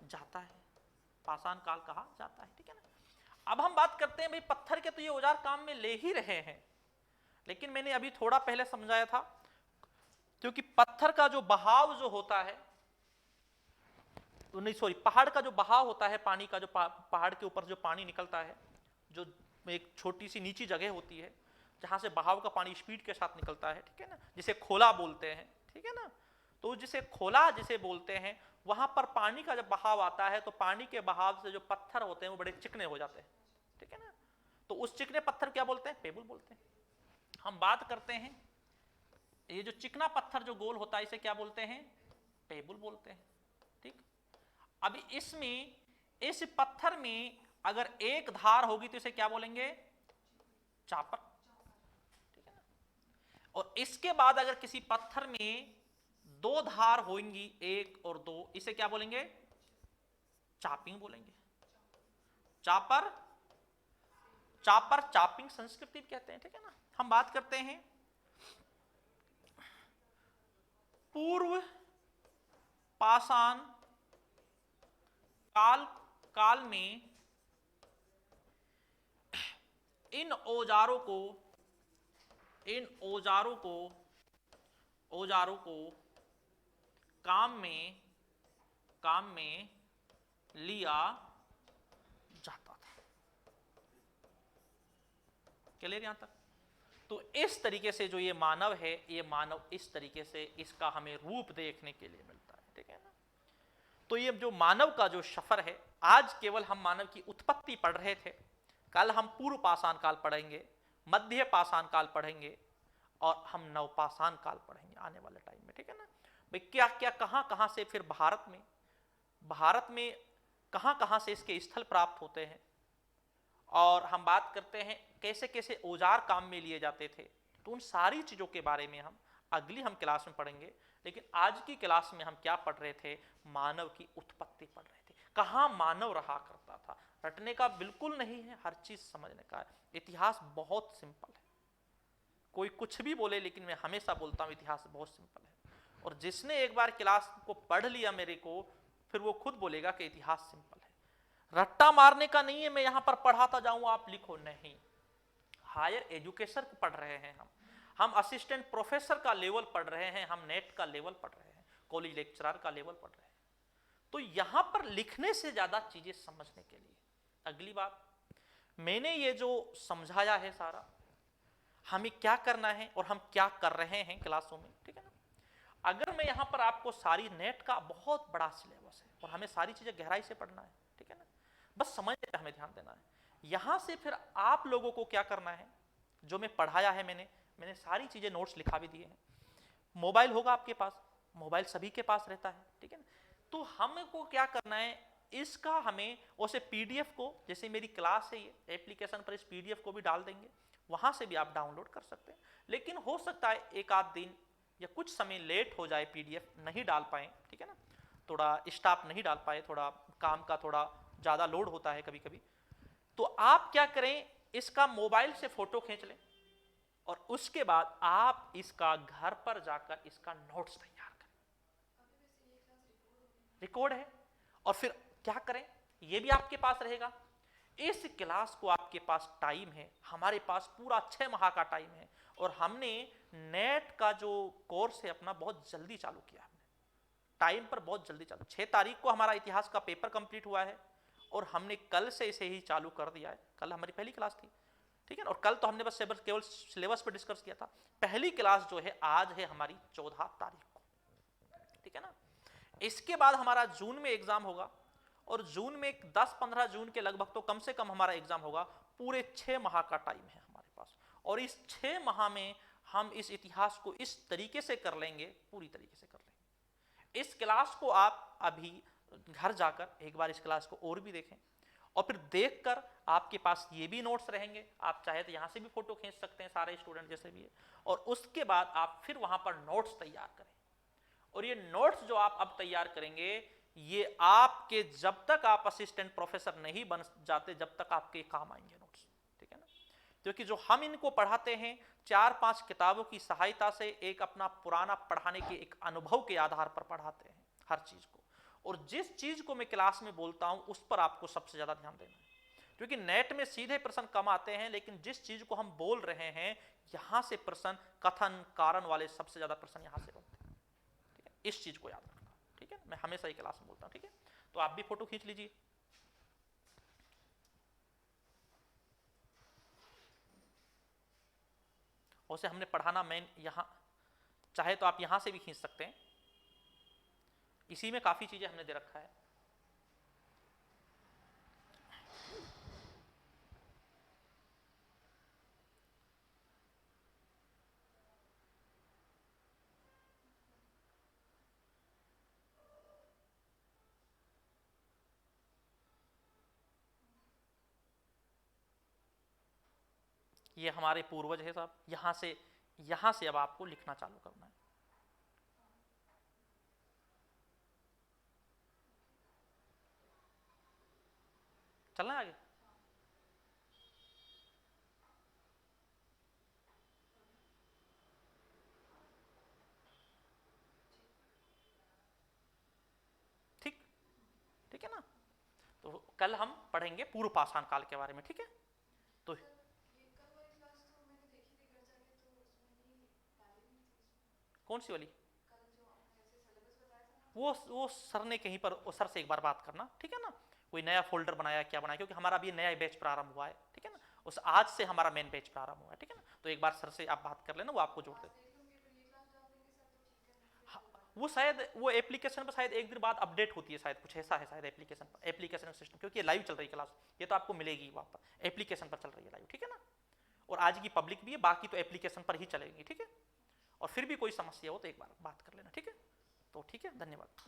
जाता है, पाषाण काल कहा जाता है, ठीक है ना। अब हम बात करते हैं भाई, पत्थर के तो ये औजार काम में ले ही रहे हैं, लेकिन मैंने अभी थोड़ा पहले समझाया था, क्योंकि पत्थर का जो बहाव जो होता है, नहीं सॉरी, पहाड़ का जो बहाव होता है, पानी का जो पहाड़ के ऊपर जो पानी निकलता है, जो एक छोटी सी नीची जगह होती है जहां से बहाव का पानी स्पीड के साथ निकलता है, ठीक है ना, जिसे खोला बोलते हैं, ठीक है ना। तो जिसे खोला जिसे बोलते हैं, वहां पर पानी का जब बहाव आता है तो पानी के बहाव से जो पत्थर होते हैं वो बड़े चिकने हो जाते हैं, ठीक है ना। तो उस चिकने पत्थर क्या बोलते हैं? पेबल बोलते हैं। हम बात करते हैं, ये जो चिकना पत्थर जो गोल होता है इसे क्या बोलते हैं? पेबल बोलते हैं, ठीक। अभी इसमें, इस पत्थर में अगर एक धार होगी तो इसे क्या बोलेंगे? चापर, ठीक है ना। और इसके बाद अगर किसी पत्थर में 2 धार होंगी, 1 और 2, इसे क्या बोलेंगे? चापिंग बोलेंगे। चापर, चापिंग संस्कृति कहते हैं, ठीक है ना। हम बात करते हैं पूर्व पाषाण काल में इन औजारों को काम में लिया जाता था। क्लियर यहां तक? तो इस तरीके से जो ये मानव है, ये मानव इस तरीके से इसका हमें रूप देखने के लिए मिलता है, ठीक है ना। तो ये जो मानव का जो सफर है, आज केवल हम मानव की उत्पत्ति पढ़ रहे थे, कल हम पूर्व पाषाण काल पढ़ेंगे, मध्य पाषाण काल पढ़ेंगे, और हम नवपाषाण काल पढ़ेंगे आने वाले टाइम में, ठीक है ना। भाई क्या क्या कहां से फिर भारत में कहां से इसके स्थल प्राप्त होते हैं, और हम बात करते हैं कैसे कैसे औजार काम में लिए जाते थे। तो उन सारी चीज़ों के बारे में हम अगली क्लास में पढ़ेंगे। लेकिन आज की क्लास में हम क्या पढ़ रहे थे, मानव की उत्पत्ति पढ़ रहे थे, कहाँ मानव रहा करता था। रटने का बिल्कुल नहीं है, हर चीज समझने का है। इतिहास बहुत सिंपल है, कोई कुछ भी बोले लेकिन मैं हमेशा बोलता हूँ इतिहास बहुत सिंपल है। और जिसने एक बार क्लास को पढ़ लिया मेरे को, फिर वो खुद बोलेगा कि इतिहास सिंपल है। रट्टा मारने का नहीं है, मैं यहां पर पढ़ाता जाऊं आप लिखो, नहीं। हायर एजुकेशन पढ़ रहे हैं हम असिस्टेंट प्रोफेसर का लेवल पढ़ रहे हैं, हम नेट का लेवल पढ़ रहे हैं, कॉलेज लेक्चरर का लेवल पढ़ रहे हैं। तो यहां पर लिखने से ज्यादा चीजें समझने के लिए। अगली बात, मैंने ये जो समझाया है सारा, हमें क्या करना है और हम क्या कर रहे हैं क्लासों में, ठीक है ना। अगर मैं यहां पर आपको सारी नेट का बहुत बड़ा सिलेबस है और हमें सारी चीजें गहराई से पढ़ना है, ठीक है ना, बस समझने का हमें ध्यान देना है। यहां से फिर आप लोगों को क्या करना है, जो मैं पढ़ाया है, मैंने सारी चीजें नोट्स लिखा भी दिए हैं। मोबाइल होगा आपके पास, मोबाइल सभी के पास रहता है, ठीक है ना। तो हमको क्या करना है, इसका हमें उसे पीडीएफ को, जैसे मेरी क्लास है ये एप्लीकेशन पर, इस पीडीएफ को भी डाल देंगे, वहां से भी आप डाउनलोड कर सकते हैं। लेकिन हो सकता है एक आध दिन या कुछ समय लेट हो जाए, पीडीएफ नहीं डाल पाए, ठीक है ना, थोड़ा स्टाफ नहीं डाल पाए, थोड़ा काम का थोड़ा ज़्यादा लोड होता है कभी कभी। तो आप क्या करें, इसका मोबाइल से फोटो खींच लें और उसके बाद आप इसका घर पर जाकर इसका नोट्स तैयार करें। रिकॉर्ड है, और फिर क्या करें, ये भी आपके पास रहेगा। इस क्लास को आपके पास टाइम है, हमारे पास पूरा 6 माह का टाइम है, और हमने नेट का जो कोर्स है अपना बहुत जल्दी चालू किया, हमने टाइम पर बहुत जल्दी चालू। 6 तारीख को हमारा इतिहास का पेपर कंप्लीट हुआ है और हमने कल से इसे ही चालू कर दिया है। कल हमारी पहली क्लास थी, ठीक है ना, और कल तो हमने बस केवल सिलेबस पर डिस्कस किया था। पहली क्लास जो है आज है हमारी 14 तारीख को, ठीक है ना। इसके बाद हमारा जून में एग्जाम होगा, और जून में 10-15 जून के लगभग तो कम से कम हमारा एग्जाम होगा। पूरे 6 माह का टाइम है हमारे पास, और इस 6 माह में हम इस इतिहास को इस तरीके से कर लेंगे, पूरी तरीके से कर लेंगे। इस क्लास को आप अभी घर जाकर एक बार इस क्लास को और भी देखें, और फिर देखकर आपके पास ये भी नोट्स रहेंगे, आप चाहे तो यहाँ से भी फोटो खींच सकते हैं, सारे स्टूडेंट जैसे भी है। और उसके बाद आप फिर वहाँ पर नोट्स तैयार करें, और ये नोट्स जो आप अब तैयार करेंगे, ये आपके जब तक आप असिस्टेंट प्रोफेसर नहीं बन जाते, जब तक आपके काम आएंगे नोट्स, ठीक है ना। क्योंकि जो हम इनको पढ़ाते हैं 4-5 किताबों की सहायता से, एक अपना पुराना पढ़ाने के एक अनुभव के आधार पर पढ़ाते हैं हर चीज को। और जिस चीज को मैं क्लास में बोलता हूं उस पर आपको सबसे ज्यादा ध्यान देना है, क्योंकि नेट में सीधे प्रश्न कम आते हैं, लेकिन जिस चीज को हम बोल रहे हैं यहां से प्रश्न, कथन कारण वाले सबसे ज्यादा प्रश्न यहां से बनते हैं, ठीक है। इस चीज को याद रखना, ठीक है, मैं हमेशा ही क्लास में बोलता हूं, ठीक है। तो आप भी फोटो खींच लीजिए। उसे हमने पढ़ाना मेन यहां, चाहे तो आप यहां से भी खींच सकते हैं, इसी में काफी चीजें हमने दे रखा है। ये हमारे पूर्वज है साहब, यहां से अब आपको लिखना चालू करना है। चलना है आगे। ठीक, ठीक है ना। तो कल हम पढ़ेंगे पूर्व पाषाण काल के बारे में, ठीक है। तो कौन सी वाली, वो सर ने कहीं पर, वो सर से एक बार बात करना, ठीक है ना। कोई नया फोल्डर बनाया, क्या बनाया, क्योंकि हमारा अभी नया बैच प्रारंभ हुआ है, ठीक है ना। उस आज से हमारा मेन बैच प्रारंभ हुआ है, ठीक है ना। तो एक बार सर से आप बात कर लेना, वो आपको जोड़ दे। हाँ, वो शायद वो एप्लीकेशन पर शायद एक दिन बाद अपडेट होती है, शायद कुछ ऐसा है शायद एप्लीकेशन पर, एप्लीकेशन सिस्टम, क्योंकि ये लाइव चल रही है क्लास, ये तो आपको मिलेगी वहाँ पर एप्लीकेशन पर चल रही है लाइव, ठीक है ना। और आज की पब्लिक भी है, बाकी तो एप्लीकेशन पर ही चलेगी, ठीक है। और फिर भी कोई समस्या हो तो एक बार बात कर लेना, ठीक है। तो ठीक है, धन्यवाद।